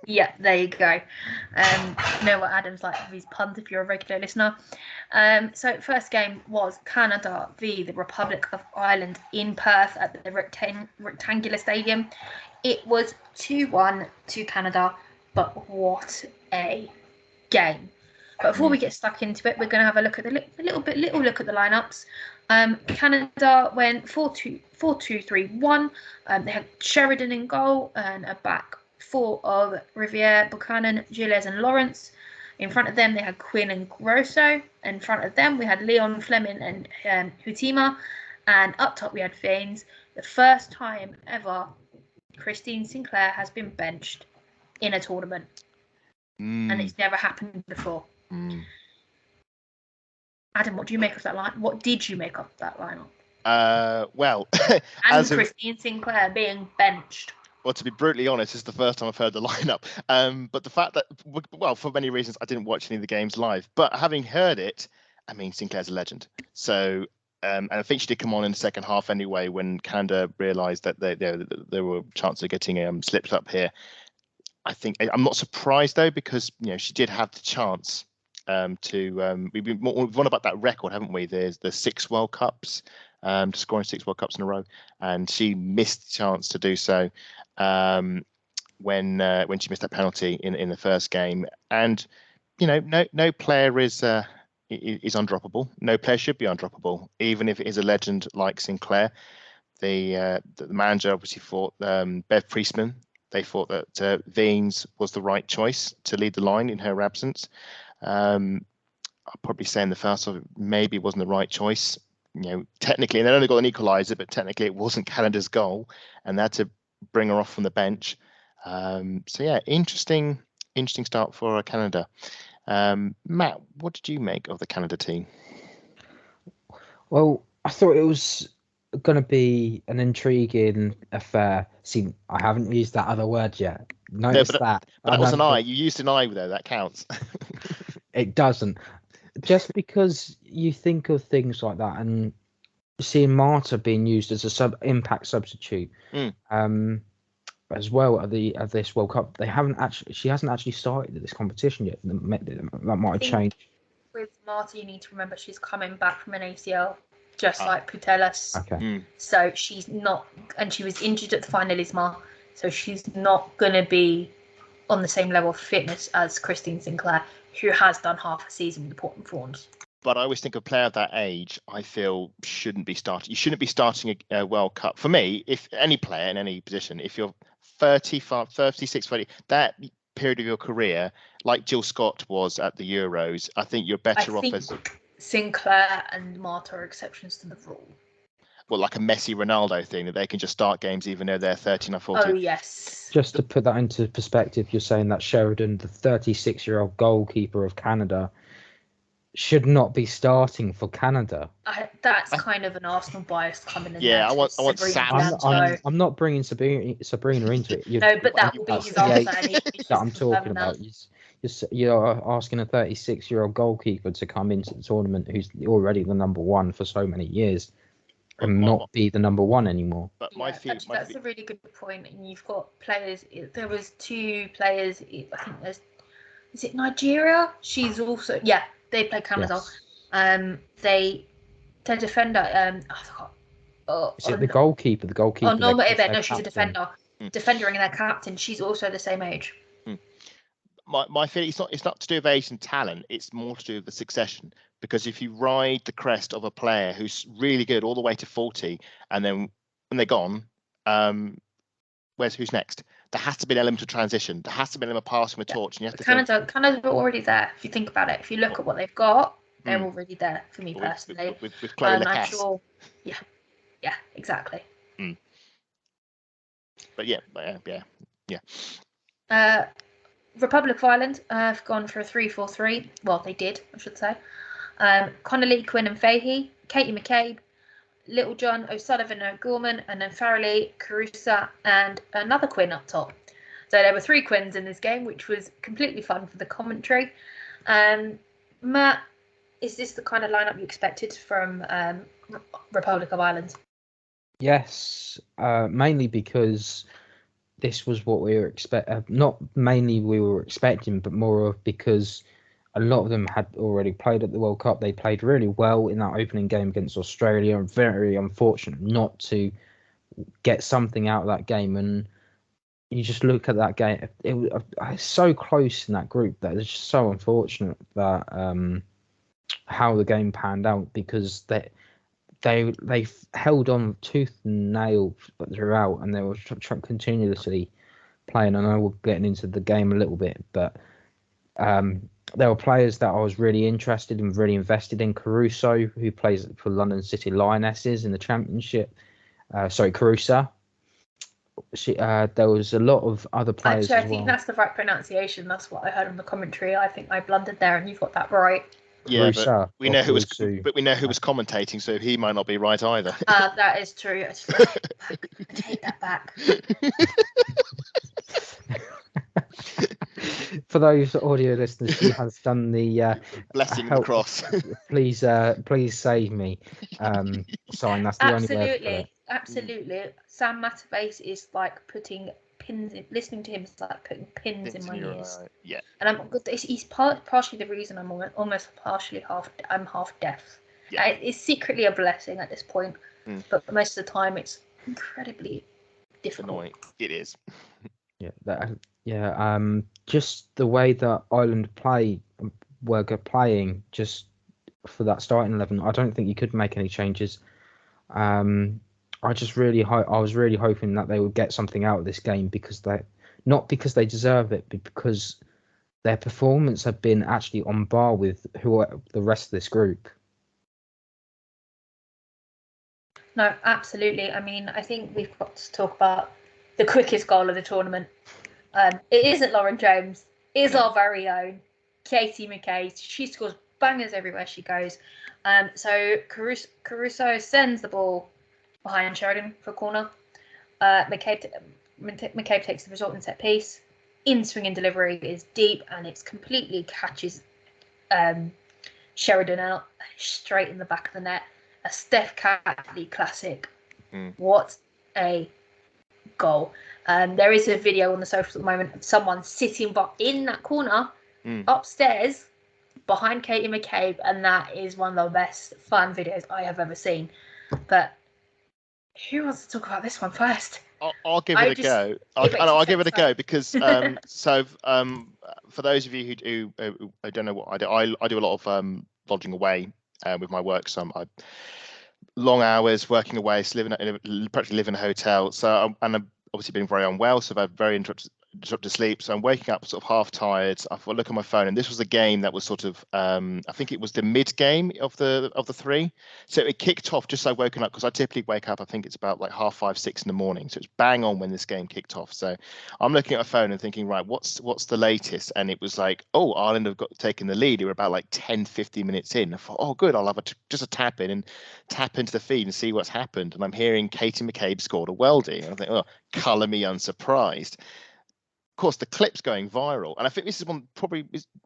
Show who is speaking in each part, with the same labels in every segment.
Speaker 1: Yeah, there you go. You know what Adam's like with his puns if you're a regular listener. So first game was Canada v the Republic of Ireland in Perth at the Rectangular Stadium. It was 2-1 to Canada, but what a game. But before we get stuck into it, we're going to have a look at the little look at the lineups. Canada went 4-2-3-1. They had Sheridan in goal and a back four of Riviere, Buchanan, Gilles and Lawrence. In front of them, they had Quinn and Grosso. In front of them, we had Leon, Fleming and Hutima. And up top, we had Faines. The first time ever Christine Sinclair has been benched in a tournament. And it's never happened before. Adam, what do you make of that line? What did you make of that lineup?
Speaker 2: Well,
Speaker 1: and Christine Sinclair being benched.
Speaker 2: Well, to be brutally honest, it's the first time I've heard the lineup. But the fact that, well, for many reasons, I didn't watch any of the games live. But having heard it, I mean, Sinclair's a legend. So, and I think she did come on in the second half anyway when Canada realised that there were chances of getting slipped up here. I'm not surprised though, because she did have the chance we've won about that record, haven't we? There's the 6 World Cups, scoring 6 World Cups in a row, and she missed the chance to do so when she missed that penalty in the first game. And no player is undroppable. No player should be undroppable, even if it is a legend like Sinclair. The manager obviously thought Bev Priestman. They thought that Veens was the right choice to lead the line in her absence. I'll probably say in the first half, maybe it wasn't the right choice. Technically, and they only got an equaliser, but technically it wasn't Canada's goal, and they had to bring her off from the bench. So yeah, interesting start for Canada. Matt, what did you make of the Canada team?
Speaker 3: Well, I thought it was going to be an intriguing affair. See, I haven't used that other word yet. Notice that.
Speaker 2: But that was an I. You used an I though. That counts.
Speaker 3: It doesn't. Just because you think of things like that, and seeing Marta being used as a impact substitute, as well at this World Cup, she hasn't actually started at this competition yet. That might have changed.
Speaker 1: With Marta, you need to remember she's coming back from an ACL. Just like Putelas.
Speaker 3: Okay.
Speaker 1: So she's not, and she was injured at the finalisma, so she's not going to be on the same level of fitness as Christine Sinclair, who has done half a season with the Portland Thorns.
Speaker 2: But I always think a player of that age, I feel, shouldn't be starting. You shouldn't be starting a World Cup. For me, if any player in any position, if you're 35, 36, 30, that period of your career, like Jill Scott was at the Euros, I think you're better off as...
Speaker 1: Sinclair and Marta are exceptions to the rule.
Speaker 2: Well, like a Messi Ronaldo thing, that they can just start games even though they're 13 or 14.
Speaker 1: Oh, yes.
Speaker 3: Just to put that into perspective, you're saying that Sheridan, the 36-year-old goalkeeper of Canada, should not be starting for Canada.
Speaker 1: That's kind of an Arsenal bias coming in.
Speaker 2: Yeah, I want Sam.
Speaker 3: I'm not bringing Sabrina into it.
Speaker 1: No, but that will be his answer.
Speaker 3: That I'm talking about. You're asking a 36-year-old goalkeeper to come into the tournament who's already the number one for so many years and not be the number one anymore.
Speaker 2: But
Speaker 1: that's a really good point. And you've got players. There was 2 players. I think is it Nigeria? She's also they play Canada.
Speaker 3: Yes.
Speaker 1: Their defender. I forgot.
Speaker 3: Is it the goalkeeper? The goalkeeper.
Speaker 1: Oh no, no, she's a defender. Defender and their captain. She's also the same age.
Speaker 2: My feeling, it's not to do with age and talent. It's more to do with the succession. Because if you ride the crest of a player who's really good all the way to 40, and then when they're gone, who's next? There has to be an element of transition. There has to be an element of passing the torch. And you have to
Speaker 1: Canada are already there. If you think about it, if you look at what they've got, they're already there. For me personally,
Speaker 2: with Chloe
Speaker 1: I'm sure. Yeah, exactly.
Speaker 2: But yeah.
Speaker 1: Republic of Ireland have gone for a 3-4-3. Well, they did, I should say. Connolly, Quinn and Fahey, Katie McCabe, Littlejohn, O'Sullivan, O'Gorman, and then Farrelly, Carusa, and another Quinn up top. So there were 3 Quins in this game, which was completely fun for the commentary. Matt, is this the kind of lineup you expected from Republic of Ireland?
Speaker 3: Yes, mainly because this was what we were expecting. Not mainly we were expecting, but more of because a lot of them had already played at the World Cup. They played really well in that opening game against Australia, and very unfortunate not to get something out of that game. And you just look at that game; it was so close in that group that it's just so unfortunate that how the game panned out, because they held on tooth and nail throughout, and they were continuously playing. I know we're getting into the game a little bit, but there were players that I was really interested in, really invested in. Caruso, who plays for London City Lionesses in the Championship. Carusa. There was a lot of other players.
Speaker 1: Actually, I think that's the right pronunciation. That's what I heard on the commentary. I think I blundered there, and you've got that right.
Speaker 2: Yeah, but we know who was commentating, so he might not be right either.
Speaker 1: That is true. I take that back.
Speaker 3: For those audio listeners, she has done the
Speaker 2: blessing the cross.
Speaker 3: Please save me. Sign. That's the only word for it.
Speaker 1: Absolutely. Sam Matterface is like putting pins in, listening to him is like putting pins in my ears.
Speaker 2: Yeah.
Speaker 1: And he's partially the reason I'm almost partially half deaf. Yeah. It's secretly a blessing at this point, but most of the time it's incredibly difficult.
Speaker 2: Annoying. It is.
Speaker 3: Just the way that Ireland were playing just for that starting 11, I don't think you could make any changes. I was really hoping that they would get something out of this game, not because they deserve it, but because their performance had been actually on par with the rest of this group.
Speaker 1: No, absolutely. I mean, I think we've got to talk about the quickest goal of the tournament. It isn't Lauren Jones. It is our very own Katie McCabe. She scores bangers everywhere she goes. So Caruso sends the ball behind Sheridan for a corner. McCabe takes the resulting set piece. In swinging delivery is deep, and it's completely catches Sheridan out straight in the back of the net. A Steph Catley classic. What a goal. There is a video on the socials at the moment of someone sitting in that corner upstairs behind Katie McCabe, and that is one of the best fun videos I have ever seen. But who wants to talk about this one first?
Speaker 2: I'll give it a go. I'll give it a go because for those of you who don't know what I do, I do a lot of lodging away with my work. So I long hours working away, so practically live in a hotel. So I've obviously been very unwell, so I've had very interrupted sleep. So I'm waking up sort of half tired. I look at my phone, and this was a game that was sort of I think it was the mid game of the 3. So it kicked off just as I woken up, because I typically wake up, I think it's about like 5:30, 6 in the morning. So it's bang on when this game kicked off. So I'm looking at my phone and thinking, right, what's the latest? And it was like, oh, Ireland have taken the lead. They were about like 10-15 minutes in. I thought, oh, good, I'll have just a tap into the feed and see what's happened. And I'm hearing Katie McCabe scored a worldie. And I think, oh, colour me unsurprised. Of course, the clip's going viral, and I think this is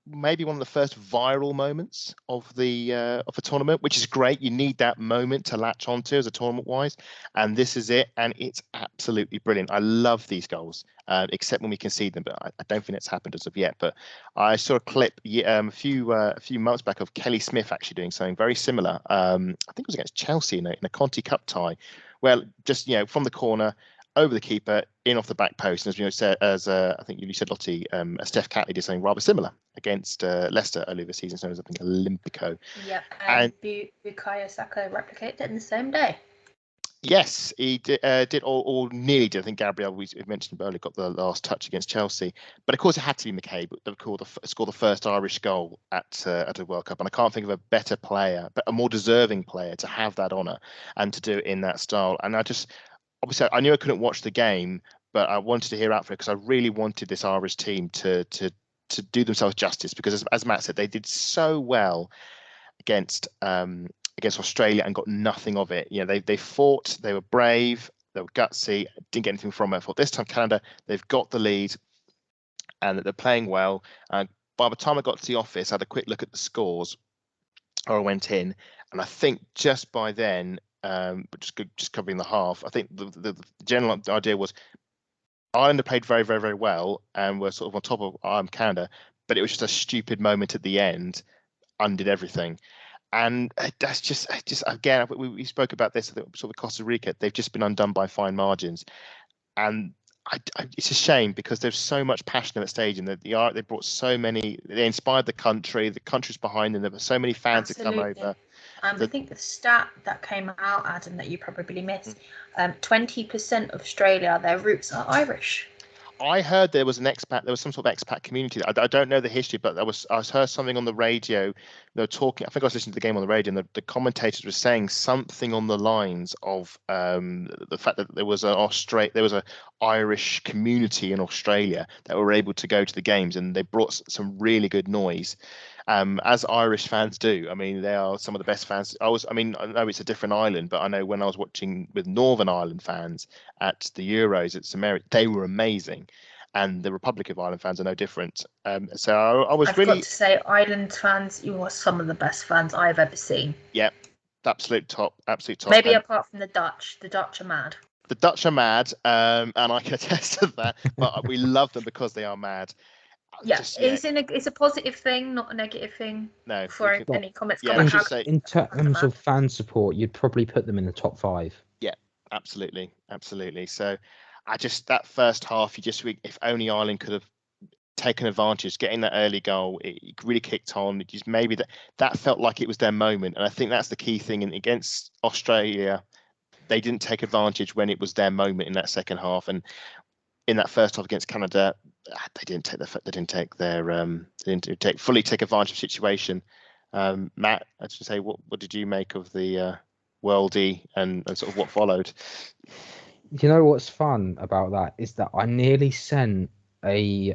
Speaker 2: maybe one of the first viral moments of the tournament, which is great. You need that moment to latch onto as a tournament wise, and this is it, and it's absolutely brilliant. I love these goals, except when we concede them, but I don't think it's happened as of yet. But I saw a clip a few months back of Kelly Smith actually doing something very similar. I think it was against Chelsea in a Conti Cup tie, where just from the corner, over the keeper, in off the back post. And as I think you said, Lottie, Steph Catley did something rather similar against Leicester earlier this season, known as I think Olympico.
Speaker 1: Yeah, and Bukayo Saka replicated it in the same day.
Speaker 2: Yes, he did or nearly did. I think Gabriel, we mentioned earlier, got the last touch against Chelsea. But of course, it had to be McCabe that scored the first Irish goal at a World Cup. And I can't think of a better player, but a more deserving player to have that honour and to do it in that style. And obviously, I knew I couldn't watch the game, but I wanted to hear out for it because I really wanted this Irish team to do themselves justice, because as Matt said, they did so well against Australia and got nothing of it. They fought, they were brave, they were gutsy, didn't get anything from it. I thought this time Canada, they've got the lead and that they're playing well. And by the time I got to the office, I had a quick look at the scores, or I went in, and I think just by then, but just covering the half, I think the general idea was Ireland had played very, very, very well and were sort of on top of Canada, but it was just a stupid moment at the end, undid everything. And that's just again, we spoke about this, sort of Costa Rica. They've just been undone by fine margins, and it's a shame because there's so much passion at that stage, and they brought so many. They inspired the country's behind them. There were so many fans that come over.
Speaker 1: I think the stat that came out, Adam, that you probably missed, 20% of Australia, their roots are Irish.
Speaker 2: I heard there was some sort of expat community. I don't know the history, but I heard something on the radio. They were talking. I think I was listening to the game on the radio, and the commentators were saying something on the lines of the fact that there was an Irish community in Australia that were able to go to the games, and they brought some really good noise. As Irish fans do. I mean, they are some of the best fans. I know it's a different island, but I know when I was watching with Northern Ireland fans at the Euros at St Mary, they were amazing, and the Republic of Ireland fans are no different. So I've got
Speaker 1: to say, Ireland fans, you are some of the best fans I've ever seen.
Speaker 2: Yeah, absolute top.
Speaker 1: Maybe apart from the Dutch. The Dutch are mad.
Speaker 2: The Dutch are mad, and I can attest to that. But we love them because they are mad.
Speaker 1: Yeah, it's a positive thing, not a negative thing.
Speaker 2: No.
Speaker 1: For any comments.
Speaker 3: In terms of fan support, you'd probably put them in the top 5.
Speaker 2: Yeah, absolutely. So, that first half, if only Ireland could have taken advantage, getting that early goal, it really kicked on. It just maybe that felt like it was their moment, and I think that's the key thing. And against Australia, they didn't take advantage when it was their moment in that second half, and in that first half against Canada, they didn't fully take advantage of the situation. Matt, I should say, what did you make of the worldie and sort of what followed?
Speaker 3: You know what's fun about that is that I nearly sent a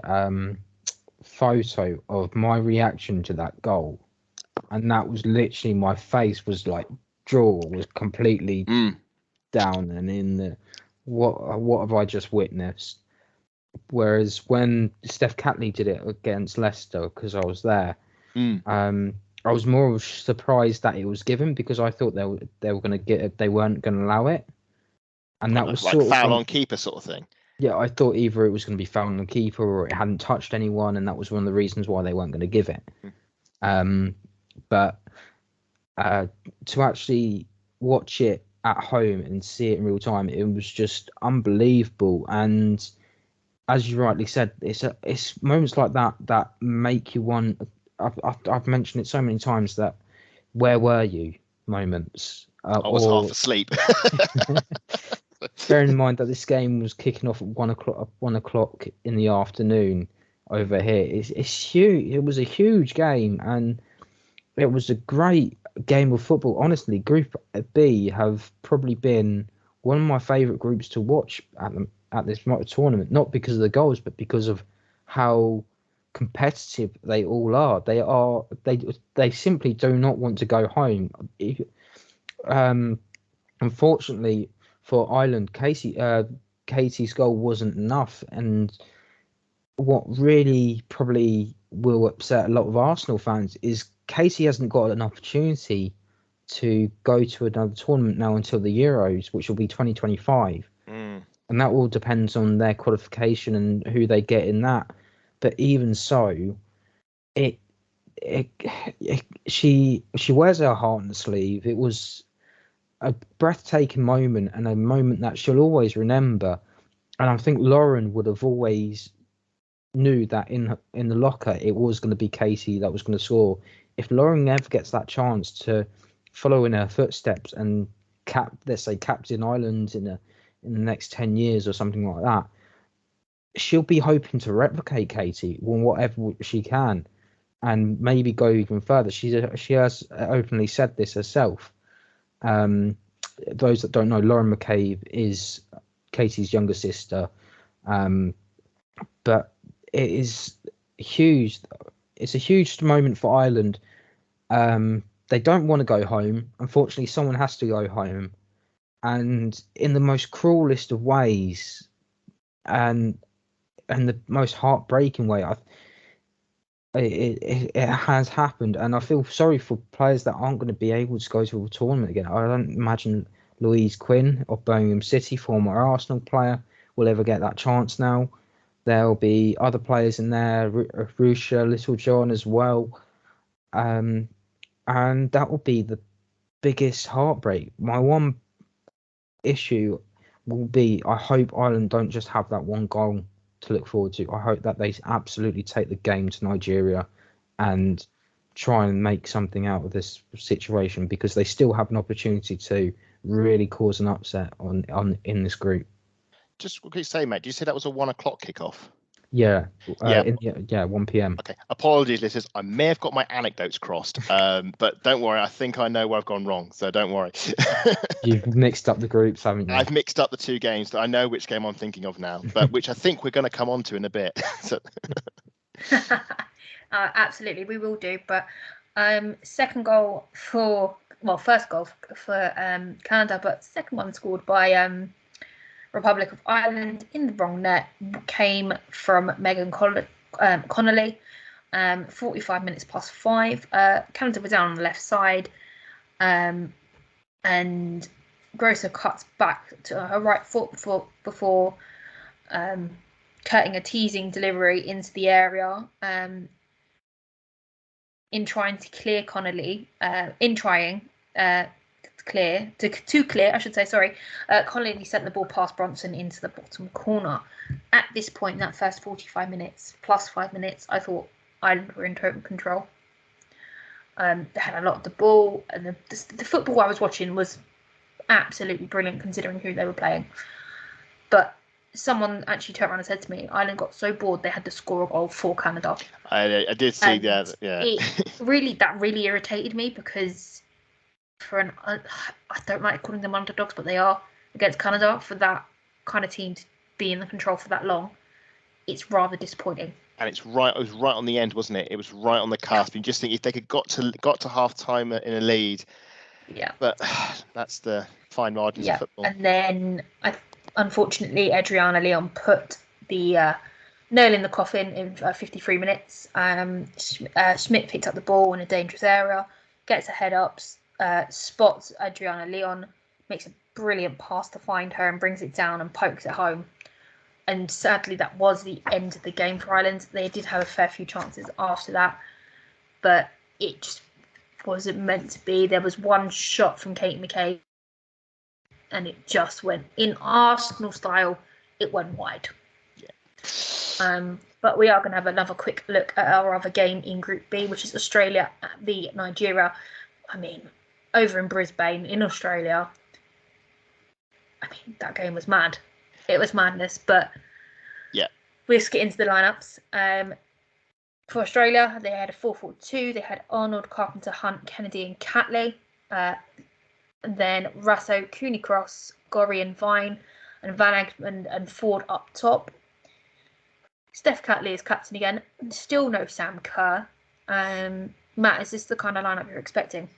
Speaker 3: photo of my reaction to that goal, and that was literally my face was like jaw was completely down and in the what have I just witnessed? Whereas when Steph Catley did it against Leicester, because I was there, I was more surprised that it was given, because I thought they were going to get it, they weren't going to allow it, and that was
Speaker 2: like
Speaker 3: sort
Speaker 2: foul
Speaker 3: of
Speaker 2: on keeper sort of thing.
Speaker 3: Yeah, I thought either it was going to be foul on the keeper or it hadn't touched anyone, and that was one of the reasons why they weren't going to give it. But to actually watch it at home and see it in real time, it was just unbelievable. And as you rightly said, it's moments like that make you want. I've mentioned it so many times that where were you moments.
Speaker 2: I was half asleep.
Speaker 3: Bearing in mind that this game was kicking off at 1 o'clock in the afternoon over here, it's huge. It was a huge game, and it was a great game of football. Honestly, Group B have probably been one of my favourite groups to watch at this tournament, not because of the goals, but because of how competitive they all are. They simply do not want to go home. Unfortunately for Ireland, Katie's goal wasn't enough, and what really probably will upset a lot of Arsenal fans is Katie hasn't got an opportunity to go to another tournament now until the Euros, which will be 2025. And that all depends on their qualification and who they get in that. But even so, she wears her heart on the sleeve. It was a breathtaking moment, and a moment that she'll always remember. And I think Lauren would have always knew that in the locker it was going to be Katie that was going to score. If Lauren ever gets that chance to follow in her footsteps and let's say captain Ireland in the next 10 years or something like that, she'll be hoping to replicate Katie whatever she can, and maybe go even further. She has openly said this herself. Those that don't know, Lauren McCabe is Katie's younger sister. But it is huge. It's a huge moment for Ireland. They don't want to go home. Unfortunately, someone has to go home, and in the most cruelest of ways, and the most heartbreaking way. It has happened, and I feel sorry for players that aren't going to be able to go to a tournament again. I don't imagine Louise Quinn of Birmingham City, former Arsenal player, will ever get that chance now. There'll be other players in there, Rusha, Little John as well, and that will be the biggest heartbreak. My one issue will be, I hope Ireland don't just have that one goal to look forward to. I hope that they absolutely take the game to Nigeria and try and make something out of this situation, because they still have an opportunity to really cause an upset on in this group.
Speaker 2: Just quickly say, mate, do you say that was a 1 o'clock kickoff?
Speaker 3: Yeah.
Speaker 2: Yeah.
Speaker 3: 1 p.m.
Speaker 2: Okay. Apologies, listeners. I may have got my anecdotes crossed, but don't worry. I think I know where I've gone wrong, so don't worry.
Speaker 3: You've mixed up the groups, haven't you?
Speaker 2: I've mixed up the two games. I know which game I'm thinking of now, but which I think we're going to come on to in a bit. So.
Speaker 1: Absolutely, we will do. But first goal for Canada, but second one scored by Republic of Ireland in the wrong net, came from Megan Connolly. 45 minutes plus 5. Canada were down on the left side, and Grosser cuts back to her right foot before cutting a teasing delivery into the area. In trying to clear Connolly, Connolly sent the ball past Bronson into the bottom corner. At this point, in that first 45 minutes, plus 5 minutes, I thought Ireland were in total control. They had a lot of the ball, and the football I was watching was absolutely brilliant considering who they were playing. But someone actually turned around and said to me, Ireland got so bored they had to score a goal for Canada.
Speaker 2: I did see that. Yeah.
Speaker 1: That really irritated me, because I don't like calling them underdogs, but they are against Canada. For that kind of team to be in the control for that long, it's rather disappointing. And
Speaker 2: it was right on the end, wasn't it? It was right on the cusp. You just think if they could got to half time in a lead.
Speaker 1: Yeah.
Speaker 2: But that's the fine margins of football.
Speaker 1: And then unfortunately, Adriana Leon put the nail in the coffin in 53 minutes. Schmidt picked up the ball in a dangerous area, gets a head up, spots Adriana Leon, makes a brilliant pass to find her and brings it down and pokes it home. And sadly, that was the end of the game for Ireland. They did have a fair few chances after that, but it just wasn't meant to be. There was one shot from Kate McKay, and it just went, in Arsenal style, it went wide. Yeah. But we are going to have another quick look at our other game in Group B, which is Australia v Nigeria. I mean, over in Brisbane, in Australia, that game was mad. It was madness, but
Speaker 2: yeah,
Speaker 1: we'll just get into the lineups. For Australia, they had a 4-4-2. They had Arnold, Carpenter, Hunt, Kennedy, and Catley. And then Russo, Cooney Cross, Gorry and Vine, and Van Egmond and Ford up top. Steph Catley is captain again. Still no Sam Kerr. Matt, is this the kind of lineup you're expecting?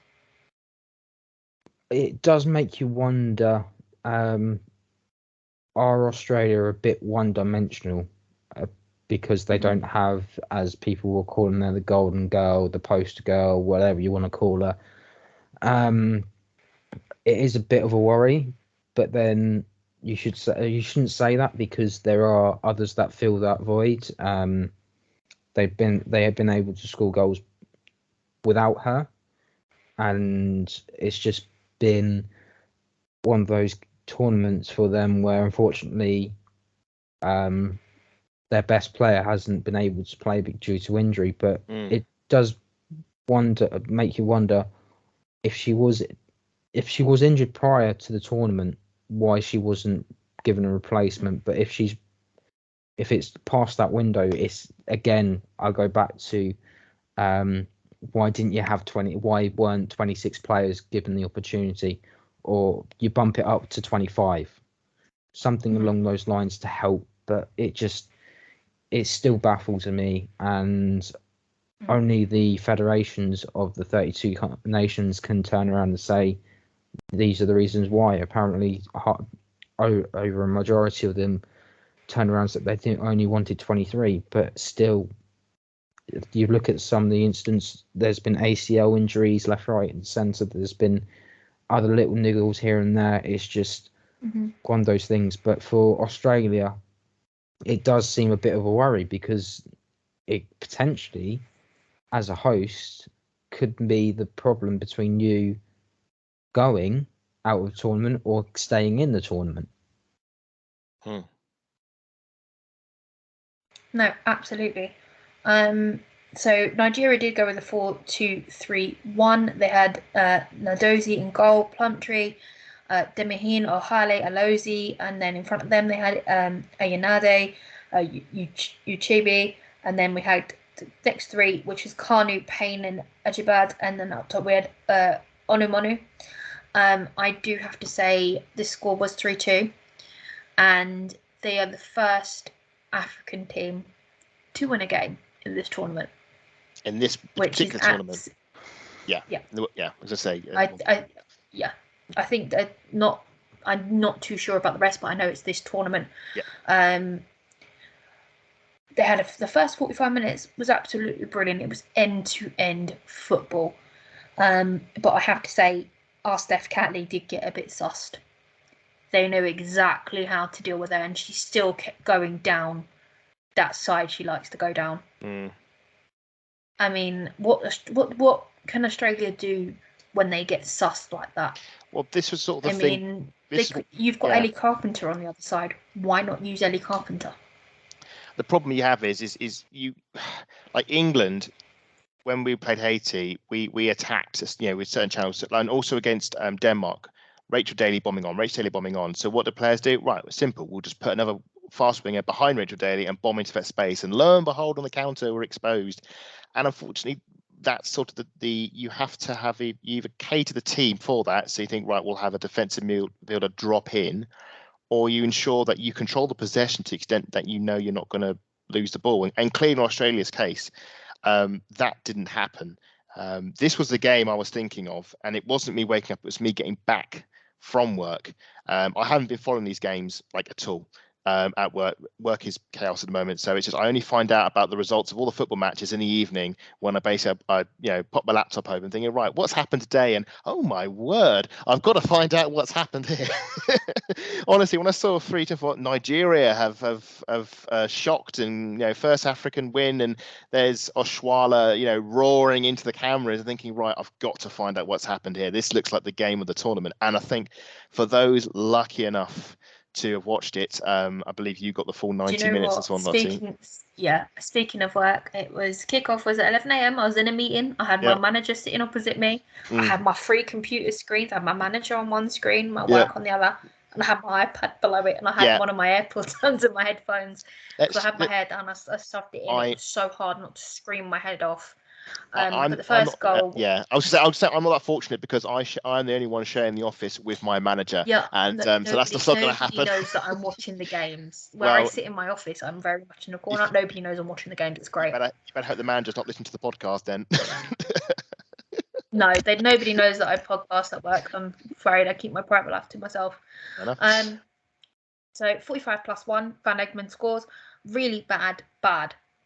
Speaker 3: It does make you wonder. Are Australia a bit one-dimensional because they don't have, as people will call her, the golden girl, the poster girl, whatever you want to call her. It is a bit of a worry, but then you shouldn't say that, because there are others that fill that void. They have been able to score goals without her, and it's just been one of those tournaments for them where unfortunately their best player hasn't been able to play due to injury. But it does make you wonder if she was injured prior to the tournament, why she wasn't given a replacement. But if it's past that window, it's again, I'll go back to why didn't you have 20? Why weren't 26 players given the opportunity? Or you bump it up to 25, something along those lines to help but it still baffles me, and only the federations of the 32 nations can turn around and say these are the reasons why. Apparently, over a majority of them turned around and said they only wanted 23, but still, you look at some of the instances, there's been ACL injuries left, right, and centre. There's been other little niggles here and there. It's just one of those things. But for Australia, it does seem a bit of a worry, because it potentially, as a host, could be the problem between you going out of the tournament or staying in the tournament.
Speaker 1: No, absolutely. So Nigeria did go with a 4-2-3-1. They had Nadozie in goal, Plumtree, Demihin, Ohale, Alozie, and then in front of them they had Ayanade, Uchebe, and then we had next three, which is Kanu, Payne, and Ajibad, and then up top we had Onumonu. I do have to say this score was 3-2, and they are the first African team to win a game in this tournament.
Speaker 2: In this particular tournament. Yeah. I was gonna say.
Speaker 1: I think that I'm not too sure about the rest, but I know it's this tournament.
Speaker 2: Yeah.
Speaker 1: They had the first 45 minutes was absolutely brilliant. It was end-to-end football. But I have to say, our Steph Catley did get a bit sussed. They knew exactly how to deal with her, and she still kept going down that side she likes to go down. I mean, what can Australia do when they get sussed like that?
Speaker 2: Well, this was sort of the thing.
Speaker 1: You've got Ellie Carpenter on the other side. Why not use Ellie Carpenter?
Speaker 2: The problem you have is you, like England, when we played Haiti, we attacked, with certain channels, and also against Denmark. Rachel Daly bombing on. So what do players do? Right, it's simple. We'll just put another fast winger behind Rachel Daly and bomb into that space. And lo and behold, on the counter, we're exposed. And unfortunately, that's sort of the you have to have you either cater the team for that. So you think, right, we'll have a defensive midfielder drop in, or you ensure that you control the possession to the extent that you're not going to lose the ball. And clearly, in Australia's case, that didn't happen. This was the game I was thinking of, and it wasn't me waking up, it was me getting back from work. I haven't been following these games at all. At work. Work is chaos at the moment, so it's just I only find out about the results of all the football matches in the evening when I pop my laptop open, thinking, right, what's happened today? And oh my word, I've got to find out what's happened here. Honestly, when I saw 3-4 Nigeria have shocked and first African win, and there's Oshwala roaring into the cameras, and thinking, right, I've got to find out what's happened here. This looks like the game of the tournament, and I think for those lucky enough to have watched it, I believe you got the full 90 minutes as well, Lottie.
Speaker 1: Speaking of work, it was kickoff was at 11 a.m. I was in a meeting. I had my manager sitting opposite me. I had my three computer screens. I had my manager on one screen, my work on the other, and I had my iPad below it, and I had one of my AirPods under my headphones because I had my hair down. I stuffed it in. It was so hard not to scream my head off. But the first goal.
Speaker 2: I was say I'm not that fortunate because I'm the only one sharing the office with my manager.
Speaker 1: Yeah,
Speaker 2: and so that's not going to happen.
Speaker 1: Nobody knows that I'm watching the games. I sit in my office, I'm very much in the corner. Nobody knows I'm watching the games. It's great.
Speaker 2: You better hope the manager's not listening to the podcast then.
Speaker 1: No, nobody knows that I podcast at work. I'm afraid I keep my private life to myself. So 45+1, Van Egmond scores. Really bad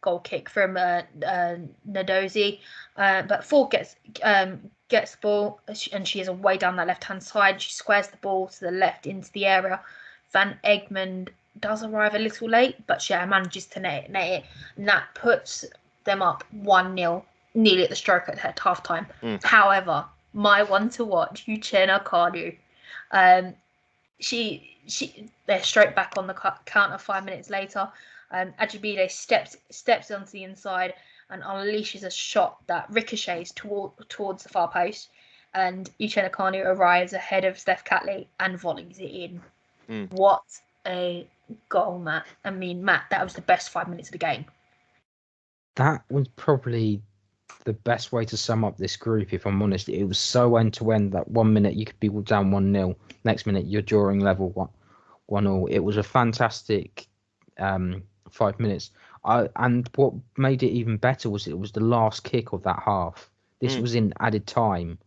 Speaker 1: goal kick from Nadozie, but Ford gets the ball, and she is way down that left hand side. She squares the ball to the left into the area. Van Egmond does arrive a little late, but she manages to net it, and that puts them up 1-0, nearly at the stroke at half time. However, my one to watch, Uchenna Kanu, they're straight back on the counter 5 minutes later. Ajibide steps onto the inside and unleashes a shot that ricochets towards the far post, and Uchenna Kanu arrives ahead of Steph Catley and volleys it in. What a goal, Matt. I mean, Matt, that was the best 5 minutes of the game.
Speaker 3: That was probably the best way to sum up this group, if I'm honest. It was so end-to-end that 1 minute you could be down 1-0, next minute you're drawing level 1-1. It was a fantastic 5 minutes. And what made it even better was it was the last kick of that half. This was in added time,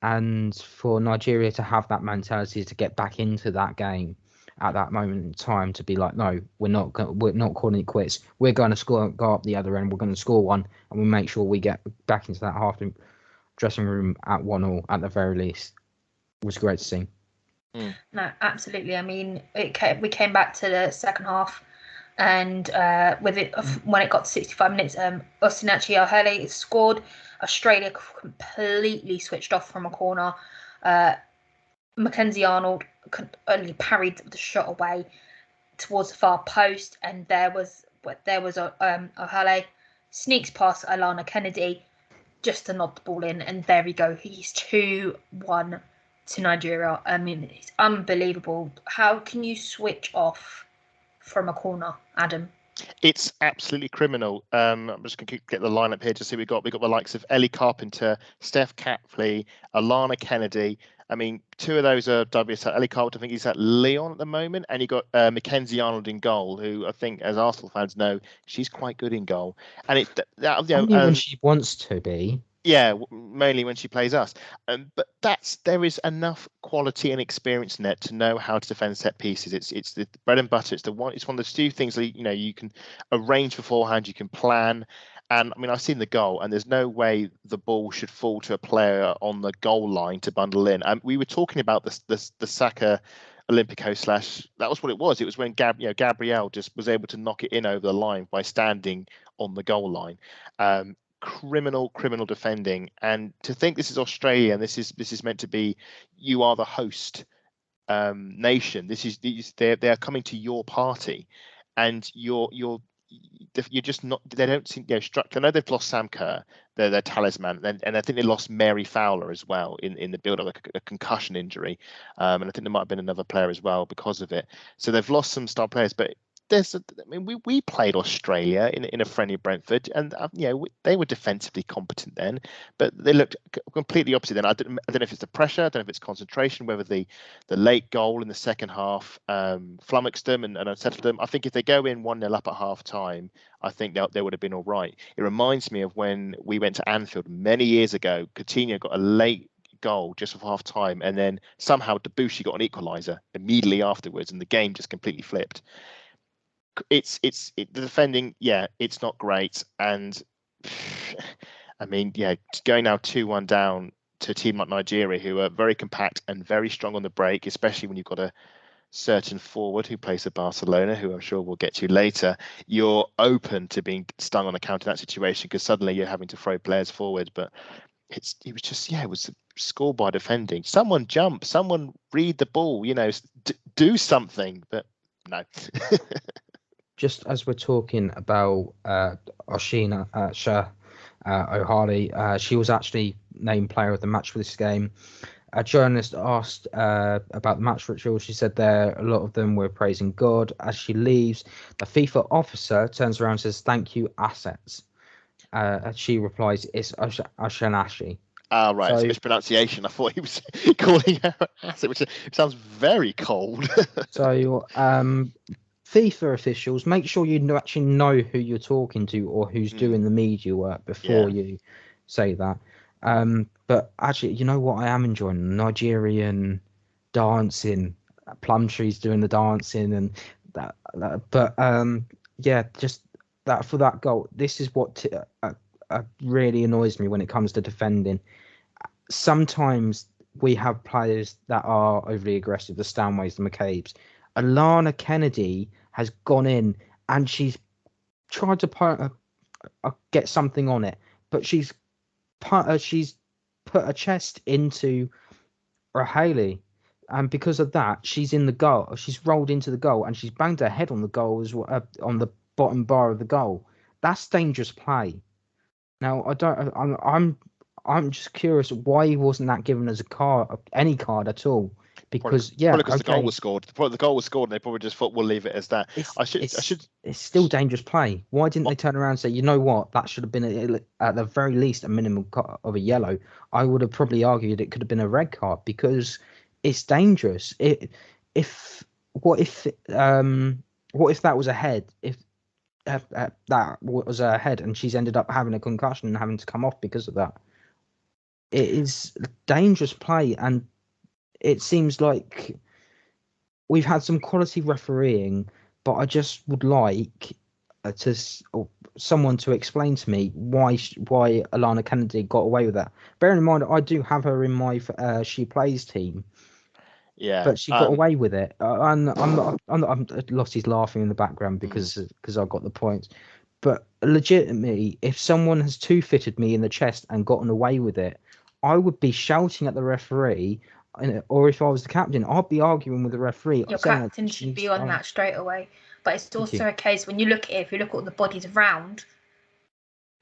Speaker 3: and for Nigeria to have that mentality to get back into that game at that moment in time, to be like, no, we're not calling it quits. We're going to go up the other end. We're going to score one, and we make sure we get back into that half dressing room at 1-1 at the very least. It was great to see.
Speaker 1: No, absolutely. I mean, we came back to the second half, and with it, when it got to 65 minutes, Osinachi Ohele scored. Australia completely switched off from a corner. Mackenzie Arnold only parried the shot away towards the far post, and there was Ohele sneaks past Alana Kennedy just to nod the ball in, and there we go. He's 2-1 to Nigeria. I mean, it's unbelievable. How can you switch off from a corner, Adam?
Speaker 2: It's absolutely criminal. I'm just going to get the lineup here to see we got the likes of Ellie Carpenter, Steph Catley, Alana Kennedy. I mean, two of those are WSL. Ellie Carpenter, I think he's at Lyon at the moment, and you got Mackenzie Arnold in goal, who I think, as Arsenal fans know, she's quite good in goal. And
Speaker 3: only when she wants to be.
Speaker 2: Yeah, mainly when she plays us. But there is enough quality and experience in it to know how to defend set pieces. It's the bread and butter. It's one of the few things that you can arrange beforehand. You can plan. And I mean, I've seen the goal, and there's no way the ball should fall to a player on the goal line to bundle in. We were talking about the Saka Olympico / that was what it was. It was when Gabrielle just was able to knock it in over the line by standing on the goal line. Criminal defending, and to think this is Australia and this is meant to be, you are the host nation. They are coming to your party, and you're just not. They don't seem struck. I know they've lost Sam Kerr, their talisman, and I think they lost Mary Fowler as well in the build up, a concussion injury, and I think there might have been another player as well because of it. So they've lost some star players, but we played Australia in a friendly Brentford, and they were defensively competent then, but they looked completely opposite then. I don't know if it's the pressure, I don't know if it's concentration, whether the late goal in the second half flummoxed them and unsettled them. I think if they go in 1-0 up at half time, I think they would have been all right. It reminds me of when we went to Anfield many years ago. Coutinho got a late goal just for half time, and then somehow Debussy got an equaliser immediately afterwards, and the game just completely flipped. The defending, it's not great, and I mean, going now 2-1 down to a team like Nigeria, who are very compact and very strong on the break, especially when you've got a certain forward who plays for Barcelona, who I'm sure we'll get to later. You're open to being stung on a counter in that situation, because suddenly you're having to throw players forward. But it was scored by defending. Someone jump, someone read the ball, do something, but no.
Speaker 3: Just as we're talking about Oshina Ohale, she was actually named player of the match for this game. A journalist asked about the match ritual. She said a lot of them were praising God. As she leaves, the FIFA officer turns around and says, "Thank you, assets." And she replies, "It's Oshanashi."
Speaker 2: Right, it's a mispronunciation. I thought he was calling her asset, which sounds very cold.
Speaker 3: So, FIFA officials, make sure you actually know who you're talking to or who's doing the media work before you say that. But actually, you know what I am enjoying? Nigerian dancing, Plumtree's doing the dancing and that. But just that for that goal. This is what really annoys me when it comes to defending. Sometimes we have players that are overly aggressive, the Stanways, the McCabe's. Alana Kennedy has gone in and she's tried to get something on it, but she's put her chest into Rahali, and because of that, she's in the goal. She's rolled into the goal and she's banged her head on the goal as well, on the bottom bar of the goal. That's dangerous play. Now I'm just curious why wasn't that given as any card at all? Because
Speaker 2: the goal was scored. The goal was scored, and they probably just thought we'll leave it as that.
Speaker 3: It's still dangerous play. Why didn't they turn around and say, you know what, that should have been at the very least a minimum of a yellow? I would have probably argued it could have been a red card because it's dangerous. If What if that was a head? If that was a head and she's ended up having a concussion and having to come off because of that? It is dangerous play, and it seems like we've had some quality refereeing, but I just would like someone to explain to me why Alana Kennedy got away with that. Bearing in mind, I do have her in my She Plays team.
Speaker 2: Yeah,
Speaker 3: but she got away with it. And I'm Lottie's laughing in the background because I got the points. But legitimately, if someone has two-footed me in the chest and gotten away with it, I would be shouting at the referee. Or if I was the captain, I'd be arguing with the referee.
Speaker 1: Your captain should be on that straight away. But it's also a case when you look at it, if you look at the bodies around,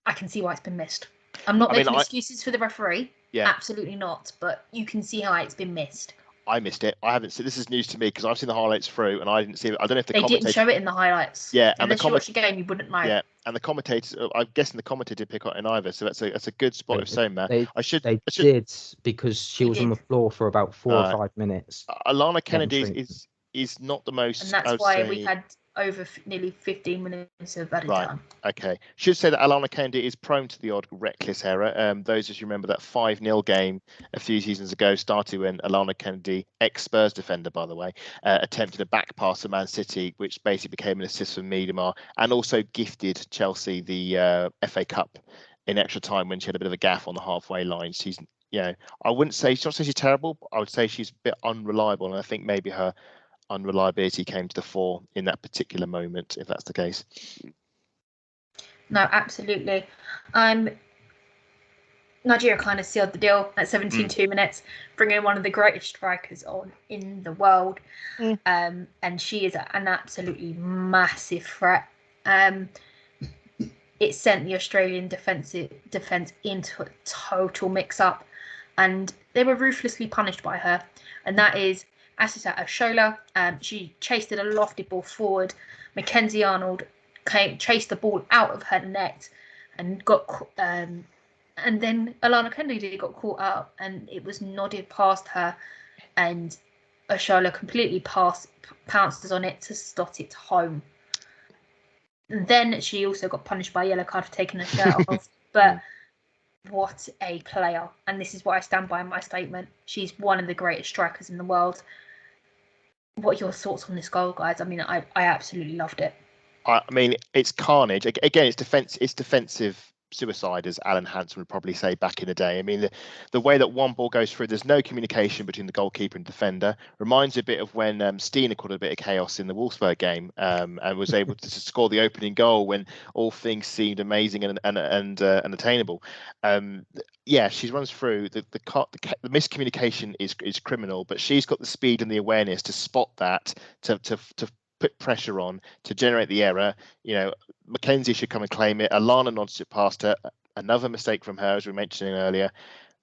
Speaker 1: I can see why it's been missed. I'm not making excuses for the referee. Yeah, absolutely not. But you can see how it's been missed.
Speaker 2: I missed it. I haven't seen. This is news to me because I've seen the highlights through and I didn't see it. I don't know if
Speaker 1: they didn't show it in the highlights.
Speaker 2: Yeah,
Speaker 1: and unless you watch the game, you wouldn't know.
Speaker 2: Yeah, and the commentators. I'm guessing the commentator did pick up in either. So that's a good spot of saying that.
Speaker 3: They did because she was on the floor for about 4 or 5 minutes.
Speaker 2: Alana Kennedy is not the most.
Speaker 1: And that's why we had over nearly 15 minutes of added time.
Speaker 2: Okay. Should say that Alana Kennedy is prone to the odd reckless error. Those of you remember that 5-0 game a few seasons ago started when Alana Kennedy, ex-Spurs defender, by the way, attempted a back pass to Man City, which basically became an assist for Miedemar, and also gifted Chelsea the FA Cup in extra time when she had a bit of a gaff on the halfway line. She's, I wouldn't say she's terrible, but I would say she's a bit unreliable, and I think maybe her unreliability came to the fore in that particular moment, if that's the case.
Speaker 1: No, absolutely. Nigeria kind of sealed the deal at 17-2 minutes, bringing one of the greatest strikers on in the world. And she is an absolutely massive threat. It sent the Australian defence into a total mix-up, and they were ruthlessly punished by her. And that is Asisa Oshola. She chased it a lofted ball forward. Mackenzie Arnold chased the ball out of her net and got and then Alana Kennedy got caught up and it was nodded past her, and Oshola completely pounces on it to slot it home. And then she also got punished by a yellow card for taking her shirt off. But what a player. And this is what I stand by in my statement. She's one of the greatest strikers in the world. What are your thoughts on this goal, guys? I mean, I absolutely loved it.
Speaker 2: I mean, it's carnage. Again, it's defensive suicide, as Alan Hansen would probably say back in the day. I mean, the way that one ball goes through, there's no communication between the goalkeeper and defender. Reminds me a bit of when Steiner caused a bit of chaos in the Wolfsburg game and was able to score the opening goal when all things seemed amazing and attainable. She runs through. The miscommunication is criminal, but she's got the speed and the awareness to spot that, to put pressure on, to generate the error. Mackenzie should come and claim it. Alana nods it past her. Another mistake from her, as we mentioned earlier.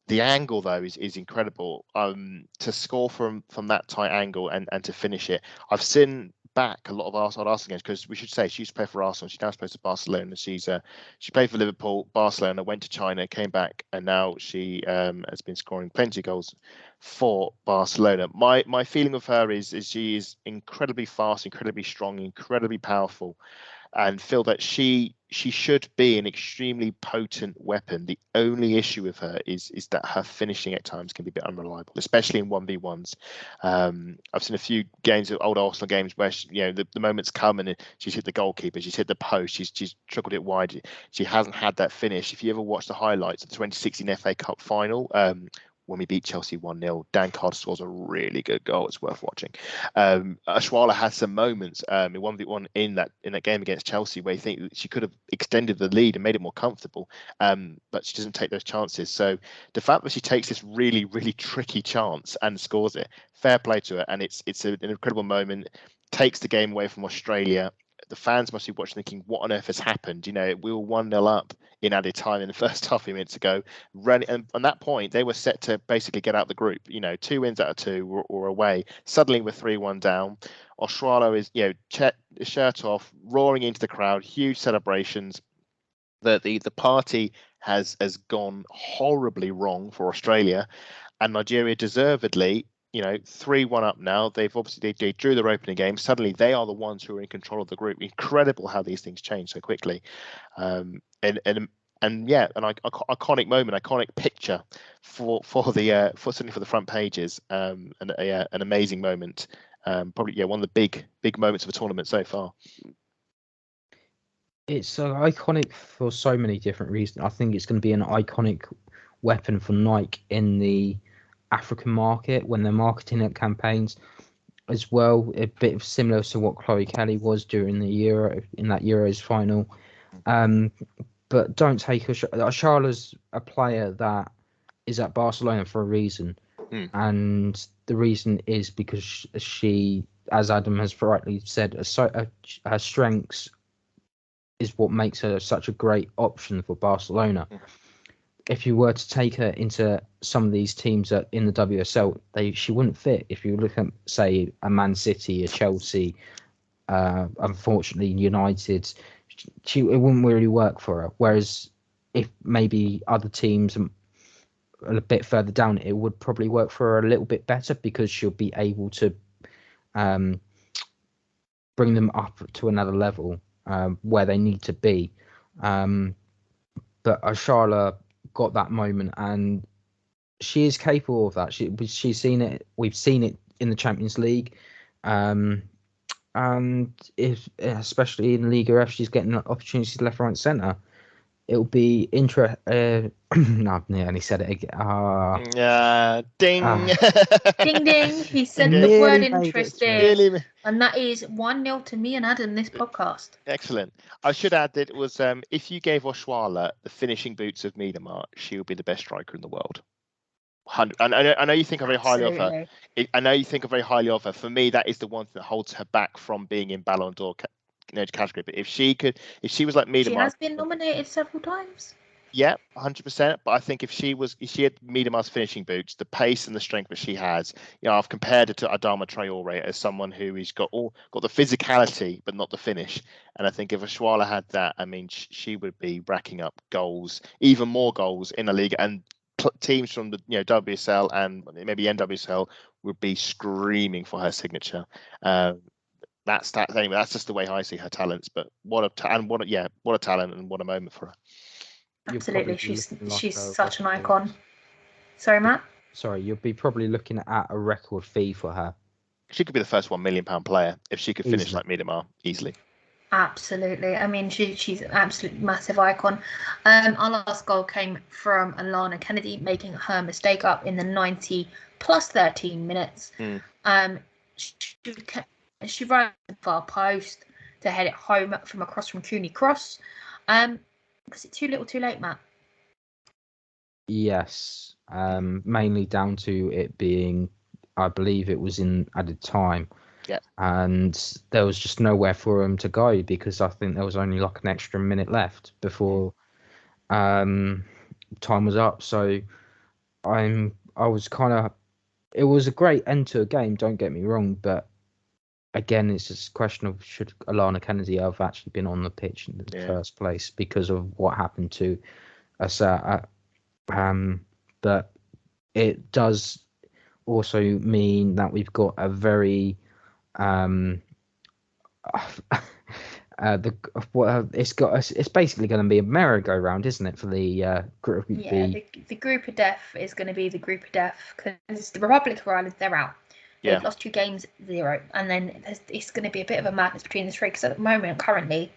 Speaker 2: The angle, though, is incredible. To score from that tight angle and to finish it. I've seen back a lot of Arsenal games, because we should say she used to play for Arsenal. She's now supposed to Barcelona. She played for Liverpool, Barcelona, went to China, came back, and now she has been scoring plenty of goals for Barcelona. My feeling of her is she is incredibly fast, incredibly strong, incredibly powerful, and feel that she should be an extremely potent weapon. The only issue with her is that her finishing at times can be a bit unreliable, especially in 1v1s. I've seen a few games of old Arsenal games where the moments come and she's hit the goalkeeper, she's hit the post, she's trickled it wide. She hasn't had that finish. If you ever watch the highlights of the 2016 FA Cup final, when we beat Chelsea 1-0, Dan Carter scores a really good goal. It's worth watching. Ashwala has some moments in 1v1 in that game against Chelsea where you think that she could have extended the lead and made it more comfortable, but she doesn't take those chances. So the fact that she takes this really, really tricky chance and scores it, fair play to her. And it's an incredible moment. Takes the game away from Australia. The fans must be watching thinking, what on earth has happened? We were 1-0 up in added time in the first half a minutes ago. And on that point, they were set to basically get out the group. 2 wins out of 2 or away. Suddenly we're 3-1 down. Oshualo is, shirt off, roaring into the crowd, huge celebrations. The party has gone horribly wrong for Australia, and Nigeria deservedly 3-1 up now. They drew their opening game. Suddenly they are the ones who are in control of the group. Incredible how these things change so quickly. And yeah, an iconic moment, iconic picture for certainly for the front pages. And an amazing moment. Probably one of the big moments of a tournament so far.
Speaker 3: It's iconic for so many different reasons. I think it's going to be an iconic weapon for Nike in the African market when they're marketing at campaigns as well. A bit similar to what Chloe Kelly was during the Euro in that Euros final. But don't take Charla's a player that is at Barcelona for a reason, and the reason is because she, as Adam has rightly said, her strengths is what makes her such a great option for Barcelona. If you were to take her into some of these teams in the WSL, she wouldn't fit. If you look at, say, a Man City, a Chelsea, unfortunately United, it wouldn't really work for her. Whereas if maybe other teams a bit further down, it would probably work for her a little bit better because she'll be able to bring them up to another level where they need to be. But Charla got that moment, and she is capable of that. She's seen it. We've seen it in the Champions League, and especially in Liga F, she's getting opportunities left, right, centre. It'll be interesting. No, I nearly said it again.
Speaker 2: Ding.
Speaker 1: Ding ding. He said the word interesting. And that is 1-0 to me and Adam this podcast.
Speaker 2: Excellent. I should add that it was if you gave Oshuala the finishing boots of Miedemar, she would be the best striker in the world. I know you think very highly of her. I know you think very highly of her. For me, that is the one that holds her back from being in Ballon d'Or category. But if she was like Miedemar,
Speaker 1: she has been nominated several times.
Speaker 2: Yeah, 100%. But I think if she had Miedemar's finishing boots, the pace and the strength that she has, I've compared her to Adama Traore as someone who has got the physicality but not the finish. And I think if Oshuala had that, I mean, she would be racking up goals, even more goals in the league, and teams from the WSL and maybe NWSL would be screaming for her signature. That's just the way I see her talents. But what a talent and what a moment for her.
Speaker 1: Absolutely, she's such an icon. Sorry, Matt?
Speaker 3: Sorry, you'll be probably looking at a record fee for her.
Speaker 2: She could be the first £1 million player if she could finish like Miedemar easily.
Speaker 1: Absolutely. I mean, she's an absolute massive icon. Our last goal came from Alana Kennedy, making her mistake up in the 90 plus 13 minutes. She ran the far post to head it home from across from Cooney Cross. Was it too little too late, Matt?
Speaker 3: Yes. Mainly down to it being, I believe it was in added time.
Speaker 2: Yeah.
Speaker 3: And there was just nowhere for him to go because I think there was only like an extra minute left before time was up. So it was a great end to a game, don't get me wrong, but again, it's just a question of should Alana Kennedy have actually been on the pitch in the first place because of what happened to us. But it does also mean that we've got a very it's basically going to be a merry-go-round, isn't it, for the group B?
Speaker 1: The group of death is going to be the group of death because the Republic of Ireland, they're out. They've lost 2 games, 0, and then it's going to be a bit of a madness between the 3 because at the moment, currently,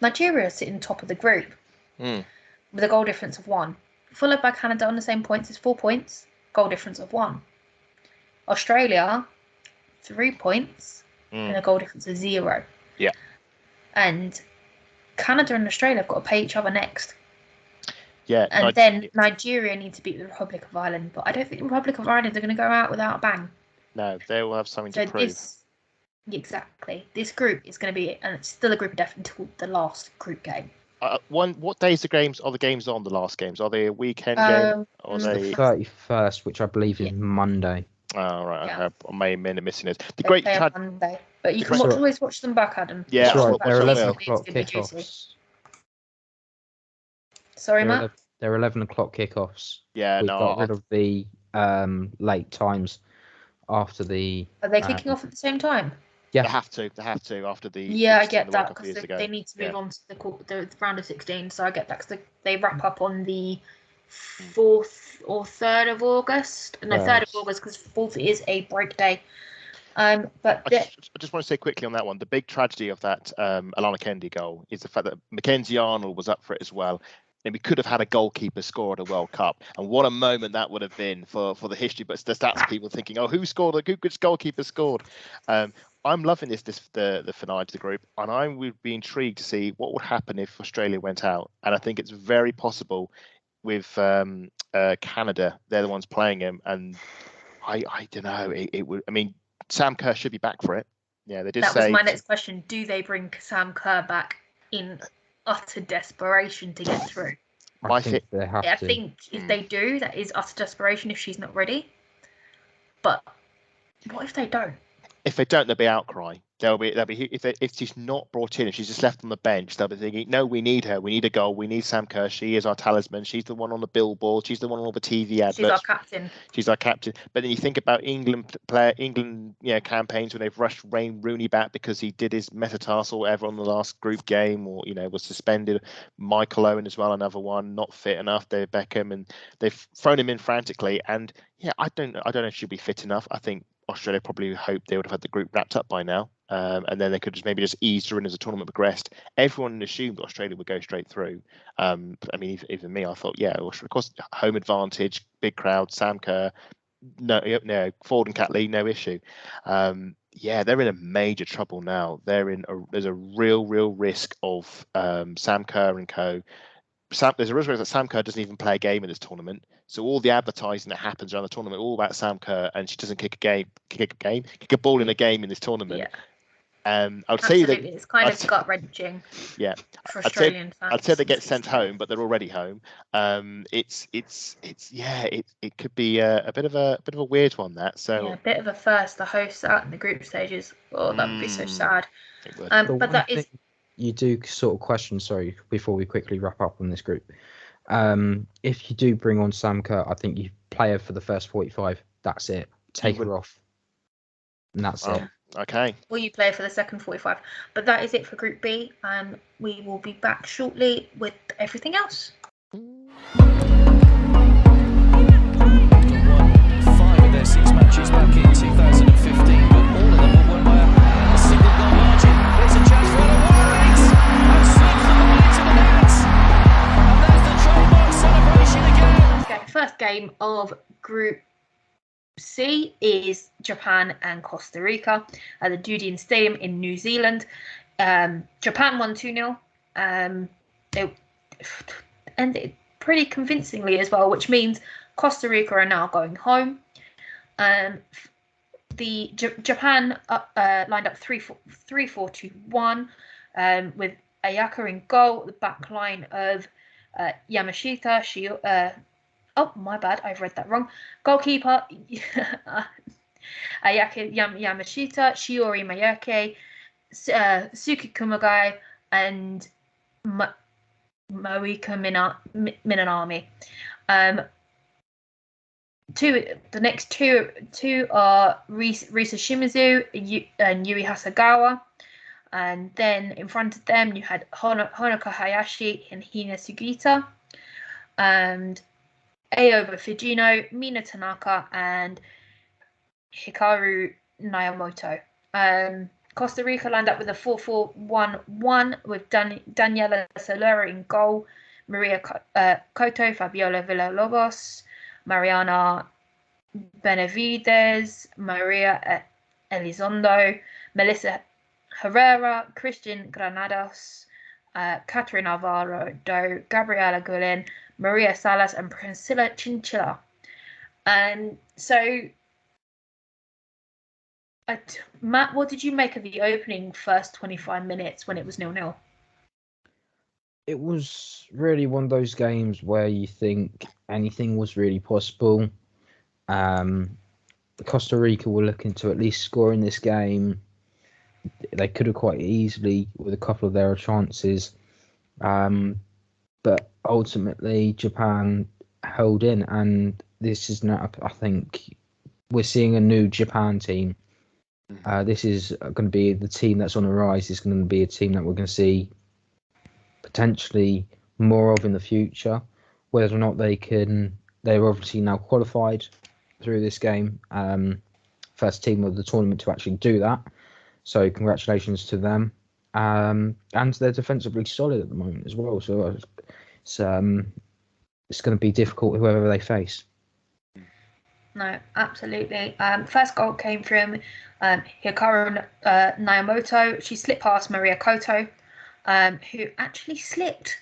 Speaker 1: Nigeria is sitting top of the group with a goal difference of 1, followed by Canada on the same points. It's 4 points, goal difference of 1. Australia, 3 points and a goal difference of 0.
Speaker 2: Yeah.
Speaker 1: And Canada and Australia have got to play each other next.
Speaker 2: Yeah.
Speaker 1: And then Nigeria need to beat the Republic of Ireland. But I don't think the Republic of Ireland are going to go out without a bang.
Speaker 2: No, they will have something to prove.
Speaker 1: Exactly. This group is going to be, and it's still a group of death until the last group game.
Speaker 2: What days are the games on the last games? Are they a weekend game? Or
Speaker 3: the 31st, which I believe is Monday.
Speaker 2: Oh, right.
Speaker 1: Yeah.
Speaker 2: I may have been missing it.
Speaker 1: Monday. But you can always watch them back, Adam.
Speaker 2: Yeah,
Speaker 3: right. They're 11 o'clock kickoffs.
Speaker 1: Sorry, Matt?
Speaker 3: They're 11 o'clock kickoffs.
Speaker 2: Yeah,
Speaker 3: We've got rid of the late times after the.
Speaker 1: Are they kicking off at the same time?
Speaker 3: Yeah.
Speaker 2: They have to after the.
Speaker 1: Yeah, I get
Speaker 2: the
Speaker 1: that
Speaker 2: World Cup
Speaker 1: because
Speaker 2: years ago.
Speaker 1: they need to move on to the round of 16. So I get that because they wrap up on the 4th or 3rd of August. No, 3rd of August because 4th is a break day. But
Speaker 2: I just want to say quickly on that one, the big tragedy of that Alana Kennedy goal is the fact that Mackenzie Arnold was up for it as well. And we could have had a goalkeeper score at a World Cup, and what a moment that would have been for the history. But the stats people thinking, oh, who scored? Who good goalkeeper scored? I'm loving the finale to the group, and I would be intrigued to see what would happen if Australia went out. And I think it's very possible with Canada. They're the ones playing him, and I don't know. It would. I mean, Sam Kerr should be back for it. Yeah, they did say.
Speaker 1: That was my next question. Do they bring Sam Kerr back in utter desperation to get through?
Speaker 3: I think they have to.
Speaker 1: I think if they do, that is utter desperation if she's not ready. But what if they don't?
Speaker 2: If they don't, there'll be outcry. There'll be if she's not brought in, if she's just left on the bench, they'll be thinking, no, we need her. We need a goal. We need Sam Kerr. She is our talisman. She's the one on the billboard. She's the one on all the TV adverts.
Speaker 1: She's our captain.
Speaker 2: She's our captain. But then you think about England campaigns when they've rushed Wayne Rooney back because he did his metatarsal or whatever on the last group game, or was suspended. Michael Owen as well, another one, not fit enough. David Beckham, and they've thrown him in frantically. And I don't know if she'll be fit enough. I think Australia probably hoped they would have had the group wrapped up by now, and then they could just maybe ease her in as the tournament progressed. Everyone assumed that Australia would go straight through. I mean, even me, I thought, of course, home advantage, big crowd, Sam Kerr, no, Ford and Catley, no issue. They're in a major trouble now. There's a real risk of Sam Kerr and co. There's a risk that Sam Kerr doesn't even play a game in this tournament. So all the advertising that happens around the tournament, all about Sam Kerr, and she doesn't kick a ball in a game in this tournament.
Speaker 1: Yeah.
Speaker 2: I would say that
Speaker 1: it's kind of gut wrenching.
Speaker 2: Yeah,
Speaker 1: for Australian fans.
Speaker 2: I'd say they get sent home, but they're already home. It could be a bit of a weird one, that. So
Speaker 1: a bit of a first. The hosts out in the group stages. Oh, that would be so sad. But that is.
Speaker 3: You do sort of question, sorry, before we quickly wrap up on this group. If you do bring on Sam Kerr, I think you play her for the first 45. That's it. Take her off. And that's it.
Speaker 2: Okay.
Speaker 1: Or you play for the second 45. But that is it for Group B. We will be back shortly with everything else.
Speaker 4: 5 of their 6 matches back in 2015, but all of them were won by a single goal margin. There's a chance for a Warwick, and slips the ball into the net. And there's the trademark celebration again.
Speaker 1: Okay, first game of Group C is Japan and Costa Rica at the Debutants Stadium in New Zealand. Japan won 2-0. They ended pretty convincingly as well, which means Costa Rica are now going home. The Japan lined up 3-4-2-1 with Ayaka in goal, the back line of Yamashita, oh, my bad, I've read that wrong. Goalkeeper, Ayaka Yamashita, Shiori Mayake, Suki Kumagai, and Moika Minanami. The next two are Risa Shimizu and Yui Hasegawa. And then in front of them, you had Honoka Hayashi and Hina Sugita. And Aoba Fujino, Mina Tanaka, and Hikaru Nayamoto. Costa Rica lined up with a 4-4-1-1 with Daniela Solera in goal, Maria Koto, Fabiola Villalobos, Mariana Benavides, Maria Elizondo, Melissa Herrera, Christian Granados, Catherine Navarro, Gabriela Gulen, Maria Salas, and Priscilla Chinchilla. So, Matt, what did you make of the opening first 25 minutes when it was 0-0?
Speaker 3: It was really one of those games where you think anything was really possible. Costa Rica were looking to at least score in this game. They could have quite easily with a couple of their chances. But ultimately, Japan held in, and this is now, I think, we're seeing a new Japan team. This is going to be the team that's on the rise. It's going to be a team that we're going to see potentially more of in the future. Whether or not they're obviously now qualified through this game. First team of the tournament to actually do that. So congratulations to them. And they're defensively solid at the moment as well. So it's going to be difficult whoever they face.
Speaker 1: No, absolutely. First goal came from Hikaru Naomoto. She slipped past Maria Koto, who actually slipped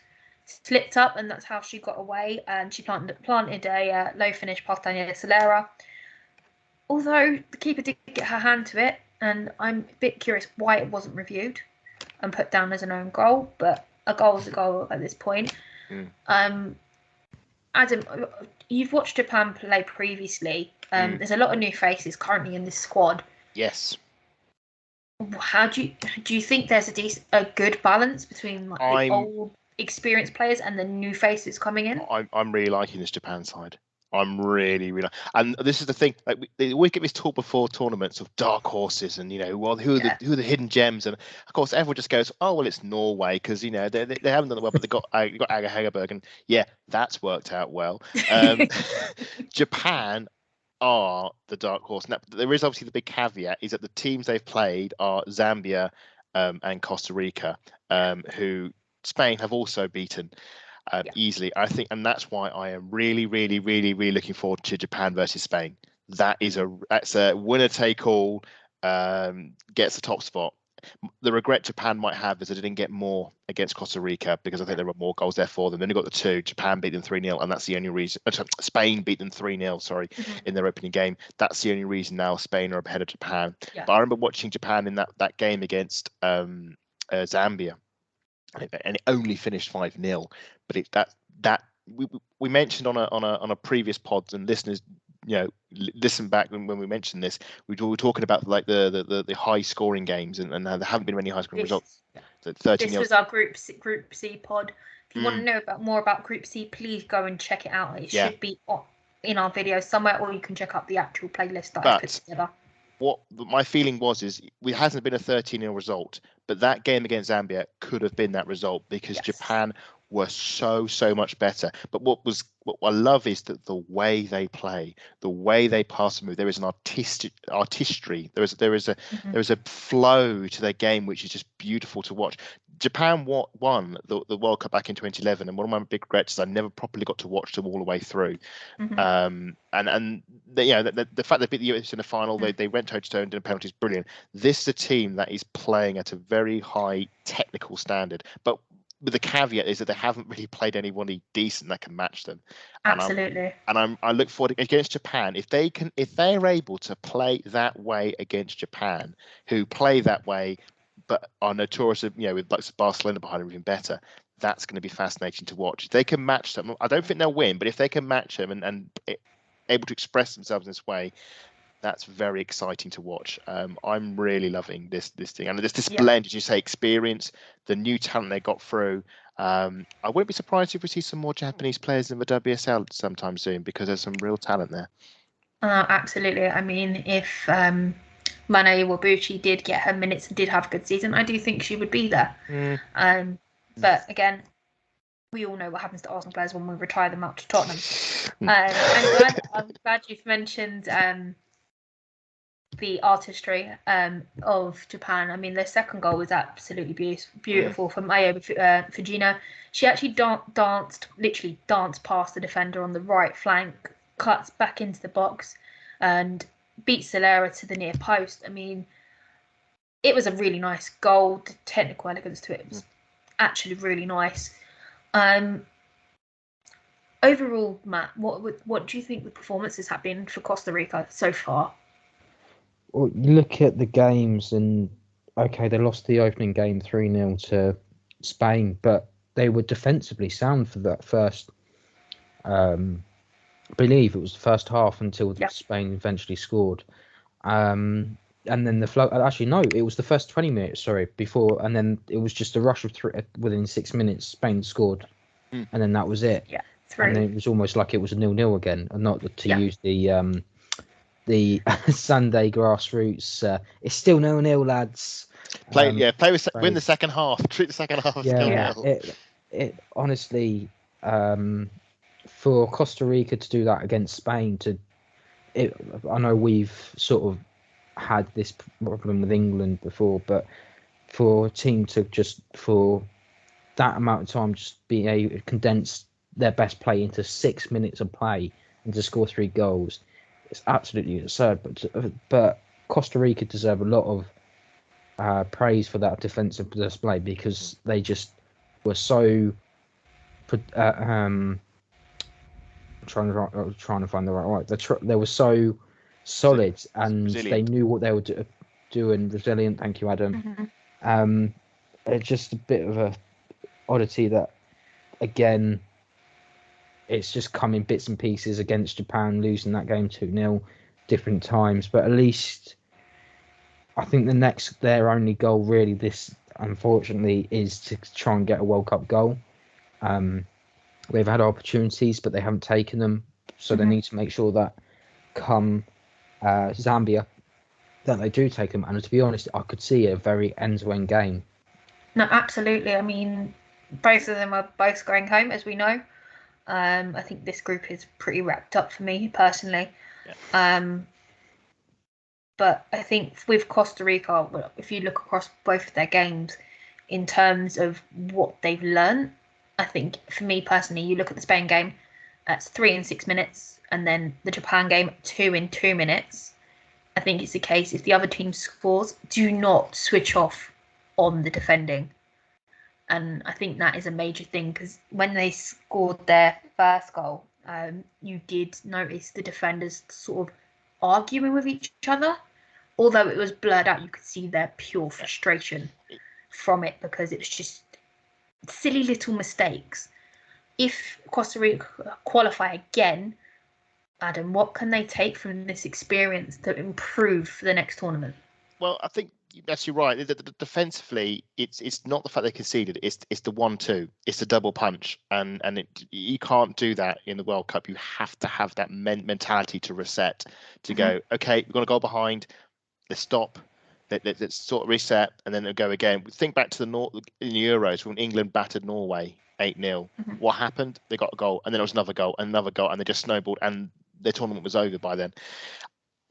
Speaker 1: up, and that's how she got away. She planted a low finish past Daniela Solera. Although the keeper did get her hand to it, and I'm a bit curious why it wasn't reviewed and put down as an own goal, but a goal is a goal at this point. Adam, you've watched Japan play previously. There's a lot of new faces currently in this squad.
Speaker 2: Yes.
Speaker 1: How do you think there's a good balance between the old experienced players and the new faces coming in?
Speaker 2: I'm really liking this Japan side. I'm really, and this is the thing. Like they always get this talk before tournaments of dark horses, and who are the hidden gems, and of course everyone just goes, oh well, it's Norway because they haven't done it well, but they got Aga Hegerberg, and yeah, that's worked out well. Japan are the dark horse. Now there is obviously the big caveat is that the teams they've played are Zambia and Costa Rica, who Spain have also beaten. Easily, I think, and that's why I am really, really, really, really looking forward to Japan versus Spain. That's a winner take all. Gets the top spot. The regret Japan might have is that they didn't get more against Costa Rica because I think there were more goals there for them. They only got the 2. Japan beat them 3-0, and that's the only reason. Spain beat them 3-0. Sorry, in their opening game. That's the only reason now Spain are ahead of Japan. But I remember watching Japan in that game against Zambia. And it only finished 5-0, but we mentioned on a previous pod, and listeners, listen back when we mentioned this. We were talking about like the high scoring games, and there haven't been many high scoring results. 13
Speaker 1: this was our Group C pod. If you want to know more about Group C, please go and check it out. It should be in our video somewhere, or you can check out the actual playlist that I put together.
Speaker 2: What my feeling was is it hasn't been a 13-0 result, but that game against Zambia could have been that result because Japan were so much better. But what I love is that the way they play, the way they pass and move, there is an artistry. There is a flow to their game which is just beautiful to watch. Japan won the World Cup back in 2011, and one of my big regrets is I never properly got to watch them all the way through. And the fact they beat the US in the final, they went toe-to-toe and did penalties, brilliant. This is a team that is playing at a very high technical standard, but with the caveat is that they haven't really played anybody decent that can match them.
Speaker 1: Absolutely.
Speaker 2: I look forward against Japan if they're able to play that way against Japan, who play that way but are notorious, with like Barcelona behind them even better. That's going to be fascinating to watch. If they can match them, I don't think they'll win, but if they can match them and able to express themselves in this way, that's very exciting to watch. I'm really loving this thing, and this blend, as you say, experience, the new talent they got through. I wouldn't be surprised if we see some more Japanese players in the WSL sometime soon because there's some real talent there.
Speaker 1: Absolutely. I mean, if Mane Iwabuchi did get her minutes and did have a good season, I do think she would be there. But again, we all know what happens to Arsenal players when we retire them out to Tottenham. I'm glad you've mentioned the artistry of Japan. I mean, their second goal was absolutely beautiful from Ayo Fujina. She actually literally danced past the defender on the right flank, cuts back into the box, and beats Solera to the near post. I mean, it was a really nice goal. The technical elegance to it was actually really nice. Overall, Matt, what do you think the performances have been for Costa Rica so far?
Speaker 3: Well, you look at the games and, okay, they lost the opening game 3-0 to Spain, but they were defensively sound for that first, I believe it was the first half until Spain eventually scored. And then the flow, actually, no, it was the first 20 minutes, before, and then it was just a rush of within 6 minutes, Spain scored, and then that was it. Yeah, and then it was almost like it was a 0-0 again, and not to use the the Sunday grassroots. It's still 0-0, lads.
Speaker 2: Play with win the second half. Treat the second half as 0-0.
Speaker 3: It honestly, for Costa Rica to do that against Spain, I know we've sort of had this problem with England before, but for a team to just for that amount of time just be able to condense their best play into 6 minutes of play and to score 3 goals, it's absolutely absurd. But Costa Rica deserve a lot of praise for that defensive display, because they just were so trying to find the right word. They were so solid, and resilient. They knew what they were doing. Resilient, thank you, Adam. Mm-hmm. It's just a bit of a oddity that, again, it's just come in bits and pieces against Japan, losing that game 2-0 different times. But at least I think their only goal really this, unfortunately, is to try and get a World Cup goal. They've had opportunities, but they haven't taken them. So they need to make sure that come Zambia, that they do take them. And to be honest, I could see a very end-to-end game.
Speaker 1: No, absolutely. I mean, both of them are both going home, as we know. I think this group is pretty wrapped up for me personally. Yeah. But I think with Costa Rica, if you look across both of their games in terms of what they've learned, I think for me personally, you look at the Spain game, that's 3 in 6 minutes, and then the Japan game, 2 in 2 minutes. I think it's the case, if the other team scores, do not switch off on the defending. And I think that is a major thing, because when they scored their first goal, you did notice the defenders sort of arguing with each other. Although it was blurred out, you could see their pure frustration from it, because it was just silly little mistakes. If Costa Rica qualify again, Adam, what can they take from this experience to improve for the next tournament?
Speaker 2: Well, I think that's you're right. Defensively, it's not the fact they conceded. It's the 1-2. It's the double punch, and you can't do that in the World Cup. You have to have that mentality to reset, to go. Okay, we're going to go behind. Let's stop. Let's sort of reset, and then they'll go again. Think back to in the Euros when England battered Norway 8-0. What happened? They got a goal, and then there was another goal, and they just snowballed, and their tournament was over by then.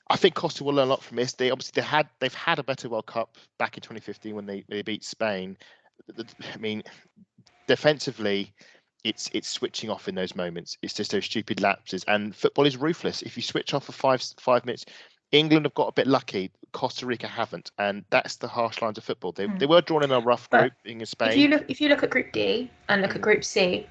Speaker 2: I think Costa will learn a lot from this. They've had a better World Cup back in 2015 when they beat Spain. I mean, defensively, it's switching off in those moments. It's just those stupid lapses, and football is ruthless. If you switch off for 5 minutes, England have got a bit lucky. Costa Rica haven't, and that's the harsh lines of football. They were drawn in a rough group in Spain.
Speaker 1: If you look at Group D and look at Group C,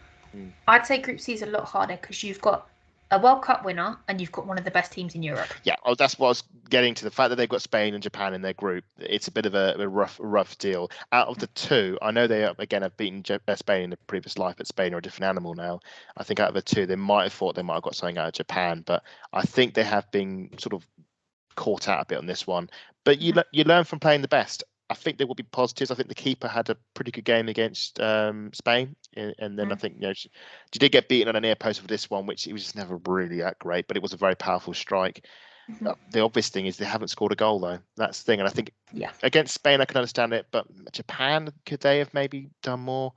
Speaker 1: I'd say Group C is a lot harder, because you've got a World Cup winner and you've got one of the best teams in Europe.
Speaker 2: Yeah, that's what I was getting to. The fact that they've got Spain and Japan in their group, it's a bit of a rough deal. Out of the two, I know they have beaten Spain in the previous life, but Spain are a different animal now. I think out of the two, they might have thought they might have got something out of Japan, but I think they have been sort of caught out a bit on this one. But you learn from playing the best. I think there will be positives. I think the keeper had a pretty good game against Spain, and then I think she did get beaten on a near post for this one, which it was just never really that great, but it was a very powerful strike. The obvious thing is they haven't scored a goal though. That's the thing, and I think against Spain I can understand it, but Japan, could they have maybe done more?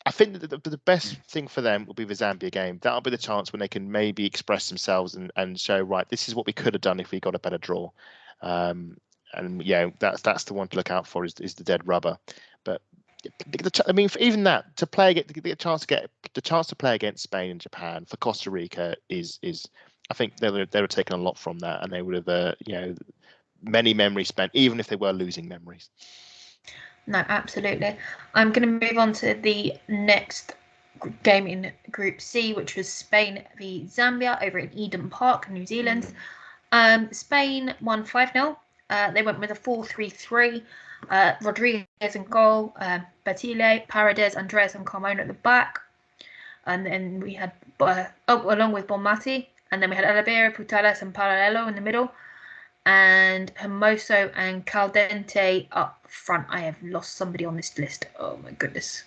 Speaker 2: I think that the best thing for them will be the Zambia game. That'll be the chance when they can maybe express themselves and show, right, this is what we could have done if we got a better draw. And that's the one to look out for is the dead rubber. But I mean, for even that, to get a chance to play against Spain and Japan for Costa Rica is I think they were taking a lot from that, and they would have many memories spent, even if they were losing memories.
Speaker 1: No, absolutely. I'm going to move on to the next game in Group C, which was Spain v Zambia over in Eden Park, New Zealand. Spain won 5-0. They went with a 4-3-3. Rodriguez in goal, Batile, Paredes, Andres and Carmona at the back. And then we had, along with Bonmati. And then we had Oliveira, Putelas and Paralelo in the middle. And Hermoso and Caldente up front. I have lost somebody on this list. Oh my goodness.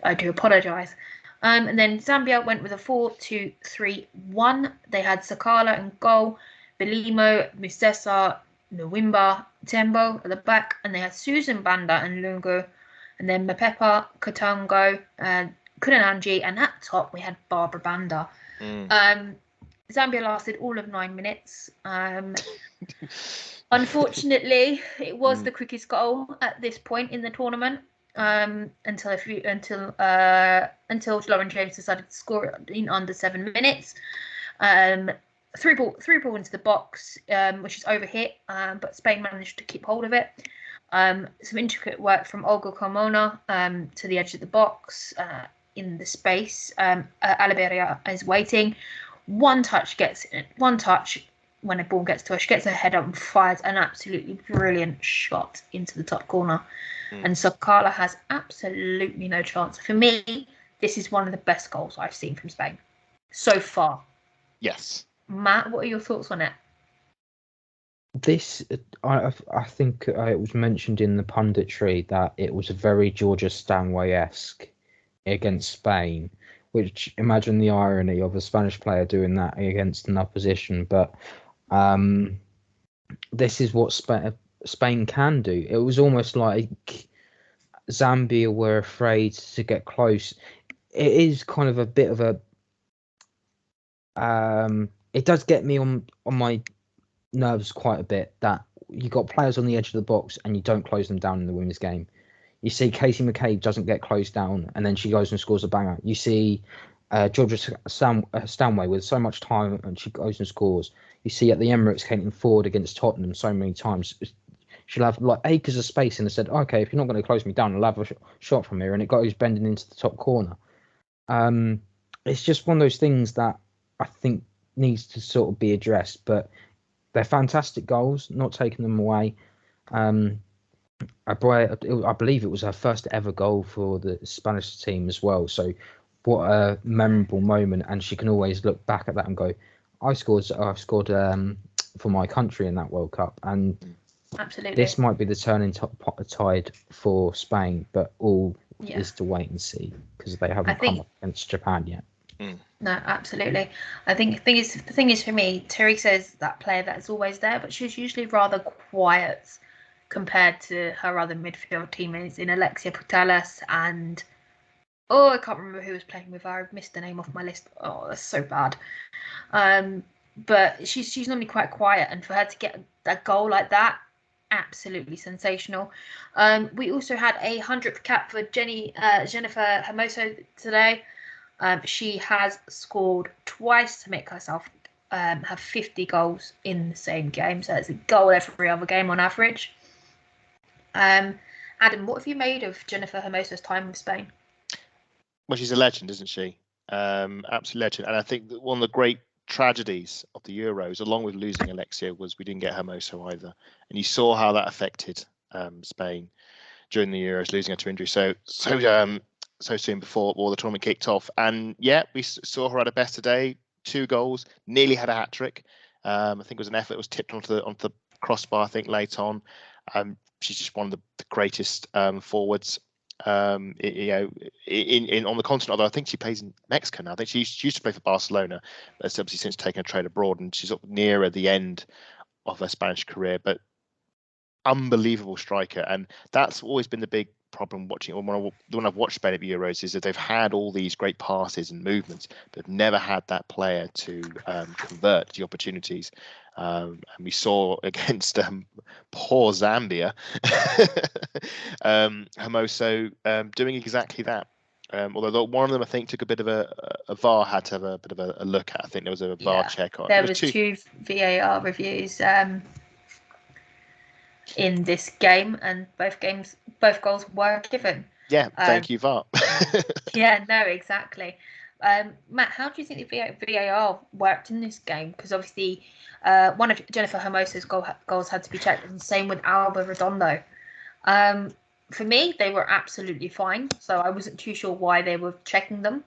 Speaker 1: I do apologise. And then Zambia went with a 4-2-3-1. They had Sakala in goal, Belimo, Musesa, Nwimba, Tembo at the back, and they had Susan Banda and Lungu, and then Mapepa, Katango, and Kunananji, and at top we had Barbara Banda. Zambia lasted all of 9 minutes. Unfortunately, it was the quickest goal at this point in the tournament. Until Lauren James decided to score it in under 7 minutes. Through ball into the box, which is overhit, but Spain managed to keep hold of it. Some intricate work from Olga Carmona to the edge of the box in the space. Aliberia is waiting. One touch when a ball gets to her. She gets her head up and fires an absolutely brilliant shot into the top corner. And Sakala has absolutely no chance. For me, this is one of the best goals I've seen from Spain so far.
Speaker 2: Yes.
Speaker 1: Matt, what are your thoughts on it?
Speaker 3: This, I think it was mentioned in the punditry that it was a very Georgia Stanway-esque against Spain, which, imagine the irony of a Spanish player doing that against an opposition. But this is what Spain can do. It was almost like Zambia were afraid to get close. It is kind of a bit of a... it does get me on my nerves quite a bit that you got players on the edge of the box and you don't close them down in the women's game. You see Casey McCabe doesn't get closed down and then she goes and scores a banger. You see Georgia Stanway with so much time and she goes and scores. You see at the Emirates Caitlin Ford against Tottenham so many times. She'll have like acres of space and they said, okay, if you're not going to close me down, I'll have a shot from here, and it goes bending into the top corner. It's just one of those things that I think needs to sort of be addressed, but they're fantastic goals, not taking them away. I believe it was her first ever goal for the Spanish team as well. So what a memorable moment, and she can always look back at that and go, I scored for my country in that World Cup. And
Speaker 1: absolutely,
Speaker 3: this might be the turning tide for Spain, but all is to wait and see because they haven't come up against Japan yet.
Speaker 1: No, absolutely. I think the thing is for me, Teresa is that player that's always there, but she's usually rather quiet compared to her other midfield teammates in Alexia Putellas and I can't remember who was playing with her. I've missed the name off my list. Oh, that's so bad. But she's normally quite quiet, and for her to get a goal like that, absolutely sensational. We also had 100th cap for Jennifer Hermoso today. She has scored twice to make herself have 50 goals in the same game. So it's a goal every other game on average. Adam, what have you made of Jennifer Hermoso's time with Spain?
Speaker 2: Well, she's a legend, isn't she? Absolute legend. And I think that one of the great tragedies of the Euros, along with losing Alexia, was we didn't get Hermoso either. And you saw how that affected Spain during the Euros, losing her to injury so soon before all the tournament kicked off. And yeah, we saw her at her best today. 2 goals, nearly had a hat trick. I think it was an effort that was tipped onto the crossbar, I think, late on. She's just one of the greatest forwards. On the continent, although I think she plays in Mexico now. I think she used to play for Barcelona. That's obviously since taken a trade abroad, and she's up nearer the end of her Spanish career. But unbelievable striker, and that's always been the big problem watching. When I've watched Spain at the Euros, is that they've had all these great passes and movements, but they've never had that player to convert the opportunities. And we saw against poor Zambia, Hermoso doing exactly that. Although one of them, I think, took a bit of a VAR had to have a bit of a look at. I think there was a VAR check on.
Speaker 1: There was two VAR reviews in this game, and both goals were given.
Speaker 2: Yeah, thank you, VAR.
Speaker 1: Yeah, no, exactly. Matt, how do you think the VAR worked in this game? Because obviously, one of Jennifer Hermoso's goals had to be checked, and the same with Alba Redondo. For me, they were absolutely fine, so I wasn't too sure why they were checking them.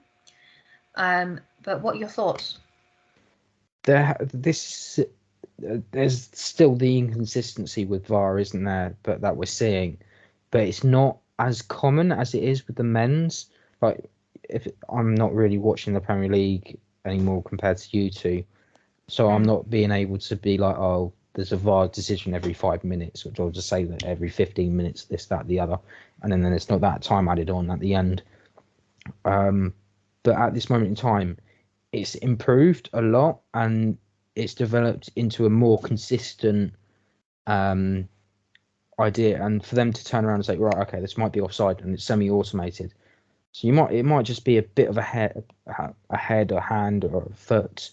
Speaker 1: But what are your thoughts?
Speaker 3: There's still the inconsistency with VAR, isn't there? But that we're seeing, but it's not as common as it is with the men's. Like, if I'm not really watching the Premier League anymore compared to you two, So I'm not being able to be like, oh, there's a VAR decision every 5 minutes, which I'll just say that every 15 minutes, this, that, the other, and then it's not that time added on at the end. But at this moment in time, it's improved a lot and it's developed into a more consistent idea. And for them to turn around and say, right, okay, this might be offside, and it's semi-automated. So it might just be a bit of a head, a hand, or a foot,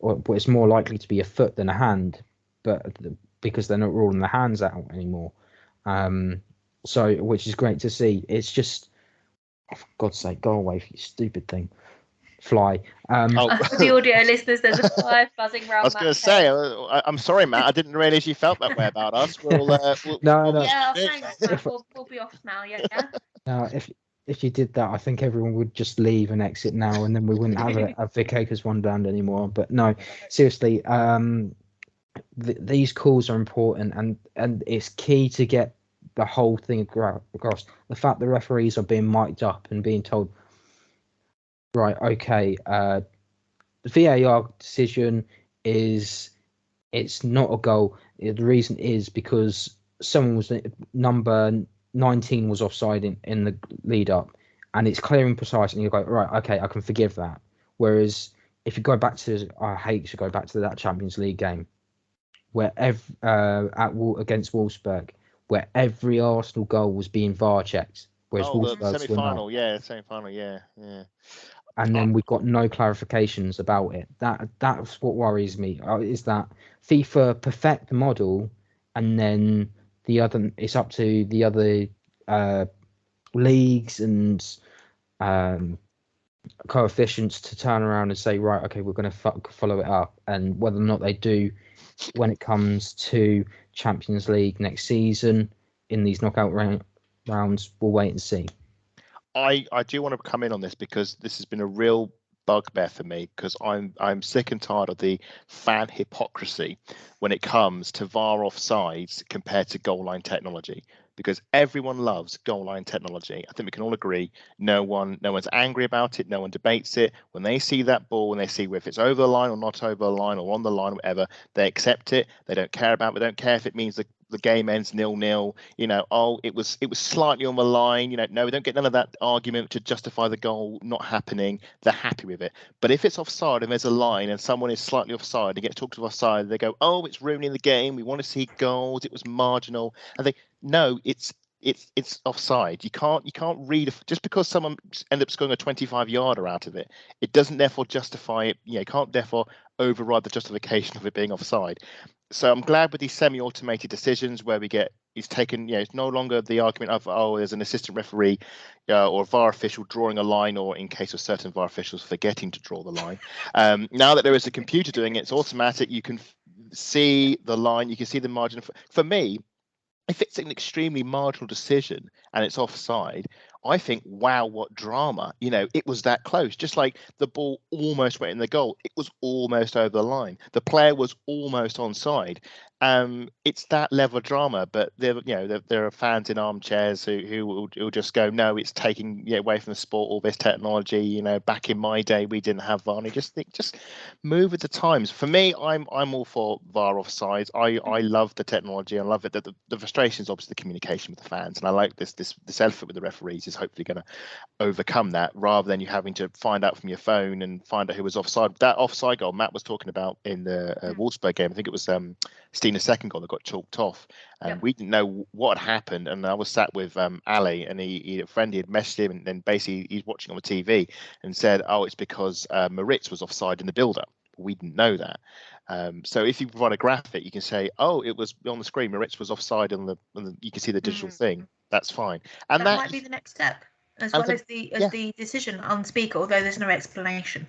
Speaker 3: but it's more likely to be a foot than a hand, but because they're not ruling the hands out anymore. So which is great to see. It's just, oh, for God's sake, go away, you stupid thing. Fly.
Speaker 1: For the audio listeners, there's a fly buzzing around.
Speaker 2: I was going to say, I'm sorry, Matt. I didn't realise you felt that way about us.
Speaker 3: No.
Speaker 1: Yeah, thanks, Matt. We'll be off now. Yeah.
Speaker 3: No, if you did that, I think everyone would just leave and exit now, and then we wouldn't have a Vic Akers Wonderland anymore. But no, seriously, these calls are important, and it's key to get the whole thing across. The fact the referees are being mic'd up and being told, right, okay, the VAR decision it's not a goal. The reason is because someone was number 19 was offside in the lead up, and it's clear and precise, and you go, right, okay, I can forgive that. Whereas if you go back to, I hate to go back to that Champions League game where against Wolfsburg, where every Arsenal goal was being VAR checked, whereas
Speaker 2: the semi-final,
Speaker 3: semi-final,
Speaker 2: yeah.
Speaker 3: And then we've got no clarifications about it. That's what worries me, is that FIFA perfect the model, and then it's up to the other leagues and coefficients to turn around and say, right, okay, we're going to follow it up. And whether or not they do when it comes to Champions League next season in these knockout rounds, we'll wait and see.
Speaker 2: I do want to come in on this because this has been a real bugbear for me, because I'm sick and tired of the fan hypocrisy when it comes to VAR offsides compared to goal line technology, because everyone loves goal line technology. I think we can all agree. No one's angry about it. No one debates it. When they see that ball, when they see if it's over the line or not over the line or on the line, or whatever, they accept it. They don't care about it. They don't care if it means the game ends 0-0. It was slightly on the line. No, we don't get none of that argument to justify the goal not happening. They're happy with it. But if it's offside and there's a line and someone is slightly offside and gets talked to offside, they go, oh, it's ruining the game. We want to see goals. It was marginal. And no, it's offside. You can't read just because someone ends up scoring a 25-yarder out of it. It doesn't therefore justify it. You can't therefore override the justification of it being offside. So I'm glad with these semi-automated decisions where it's taken, it's no longer the argument of, oh, there's an assistant referee or a VAR official drawing a line, or in case of certain VAR officials forgetting to draw the line. Now that there is a computer doing it, it's automatic. You can see the line, you can see the margin. For me, if it's an extremely marginal decision and it's offside, I think, wow, what drama. It was that close. Just like the ball almost went in the goal. It was almost over the line. The player was almost onside. It's that level of drama. But there are fans in armchairs who will just go, no, it's taking away from the sport, all this technology. Back in my day, we didn't have VAR. Just move with the times. For me, I'm all for VAR offsides. I love the technology. I love it. The frustration is obviously the communication with the fans, and I like this effort with the referees is hopefully going to overcome that, rather than you having to find out from your phone and find out who was offside. That offside goal Matt was talking about in the Wolfsburg game, I think it was Steena's second goal that got chalked off, and we didn't know what had happened. And I was sat with Ali, and a friend, he had messaged him, and then basically he's watching on the TV and said, oh, it's because Moritz was offside in the build-up. We didn't know that. So if you provide a graphic, you can say, oh, it was on the screen, Moritz was offside on the you can see the digital thing. That's fine. And
Speaker 1: that might be the next step, as well as the decision on speaker, although there's no explanation.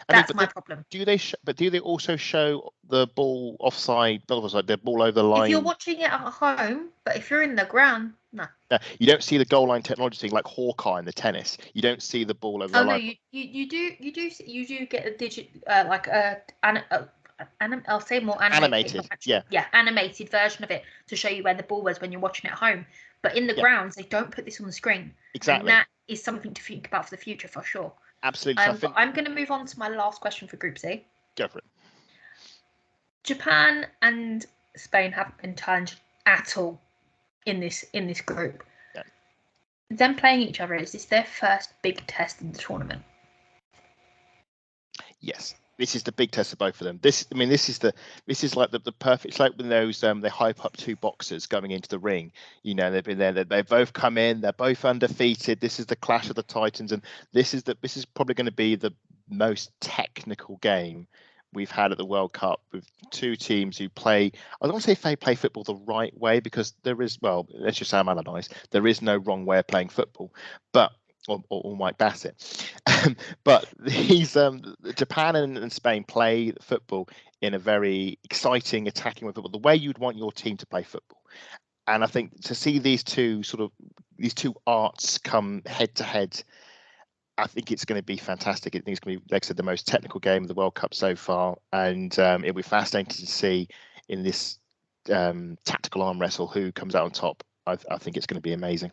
Speaker 1: That's my problem.
Speaker 2: Do they also show the ball offside, the ball over the line?
Speaker 1: If you're watching it at home, but if you're in the ground, no.
Speaker 2: You don't see the goal line technology thing like Hawkeye in the tennis. You don't see the ball over the line.
Speaker 1: Oh no, you do get a digit I'll say more animated. Animated version of it to show you where the ball was when you're watching it at home. But in the grounds, they don't put this on the screen.
Speaker 2: Exactly.
Speaker 1: And that is something to think about for the future, for sure.
Speaker 2: Absolutely.
Speaker 1: But I'm going to move on to my last question for Group C.
Speaker 2: Go for it.
Speaker 1: Japan and Spain haven't been challenged at all in this group.
Speaker 2: Yeah.
Speaker 1: Them playing each other, is this their first big test in the tournament?
Speaker 2: Yes. This is the big test of both of them. This is like the perfect. It's like when those they hype up two boxers going into the ring. You know, they've been there. They've both come in. They're both undefeated. This is the clash of the titans, and this is probably going to be the most technical game we've had at the World Cup, with two teams who play. I don't want to say they play football the right way, because there is, well, let's just say I'm analysed. There is no wrong way of playing football, but. Or Mike Bassett, but these Japan and Spain play football in a very exciting, attacking way football, the way you'd want your team to play football. And I think to see these two arts come head to head, I think it's going to be fantastic. I think it's going to be, like I said, the most technical game of the World Cup so far, and it'll be fascinating to see in this tactical arm wrestle who comes out on top. I think it's going to be amazing.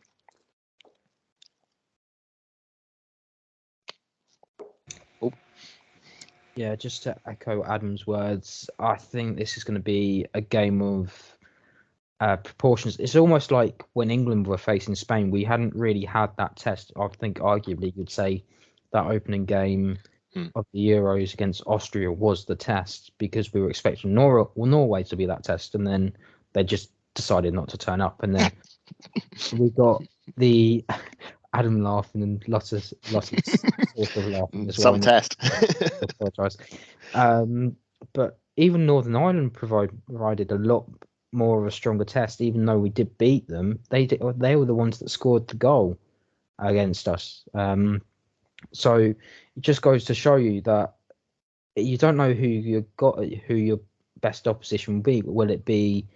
Speaker 3: Yeah, just to echo Adam's words, I think this is going to be a game of proportions. It's almost like when England were facing Spain, we hadn't really had that test. I think arguably you'd say that opening game of the Euros against Austria was the test, because we were expecting Norway to be that test, and then they just decided not to turn up. And then we got the... Adam laughing and Lottie's sort of laughing as well.
Speaker 2: Some test.
Speaker 3: Apologise. But even Northern Ireland provided a lot more of a stronger test, even though we did beat them. They were the ones that scored the goal against us. So it just goes to show you that you don't know who your best opposition will be. Will it be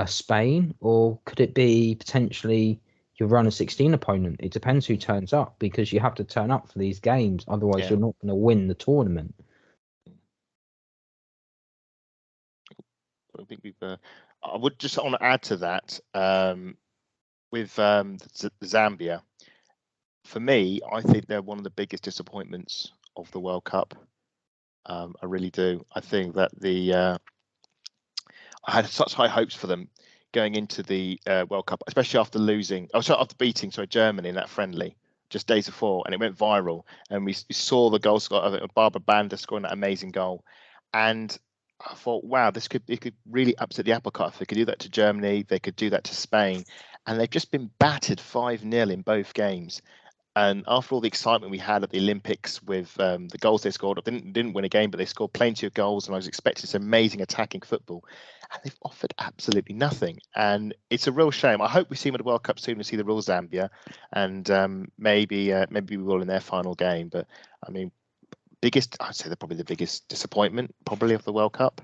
Speaker 3: Spain, or could it be potentially your round of 16 opponent? It depends who turns up, because you have to turn up for these games, otherwise you're not going to win the tournament.
Speaker 2: I think I would just want to add to that with Zambia. For me, I think they're one of the biggest disappointments of the World Cup. I really do. I think that I had such high hopes for them going into the World Cup, especially after beating Germany in that friendly just days before, and it went viral, and we saw the goal scorer, Barbara Banda, scoring that amazing goal, and I thought, wow, it could really upset the apple cart. If they could do that to Germany, they could do that to Spain, and they've just been battered 5-0 in both games. And after all the excitement we had at the Olympics with the goals they scored, didn't win a game, but they scored plenty of goals, and I was expecting this amazing attacking football, and they've offered absolutely nothing. And it's a real shame. I hope we see them at the World Cup soon to see the real Zambia, and maybe we will in their final game. But I mean, I'd say they're probably the biggest disappointment probably of the World Cup.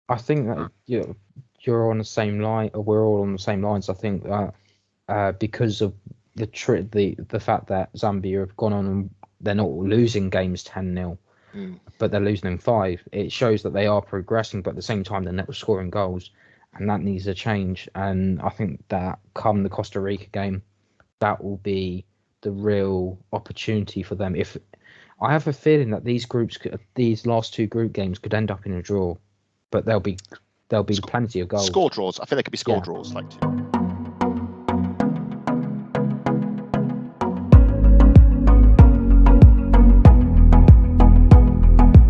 Speaker 3: I think that you're on the same line, or we're all on the same lines. I think that because of the fact that Zambia have gone on and they're not losing games 10-0, but they're losing them 5. It shows that they are progressing, but at the same time they're not scoring goals, and that needs a change. And I think that come the Costa Rica game, that will be the real opportunity for them. If I have a feeling that these last 2 group games could end up in a draw, but there'll be plenty of goals.
Speaker 2: Score draws. I think they could be score draws, like 2.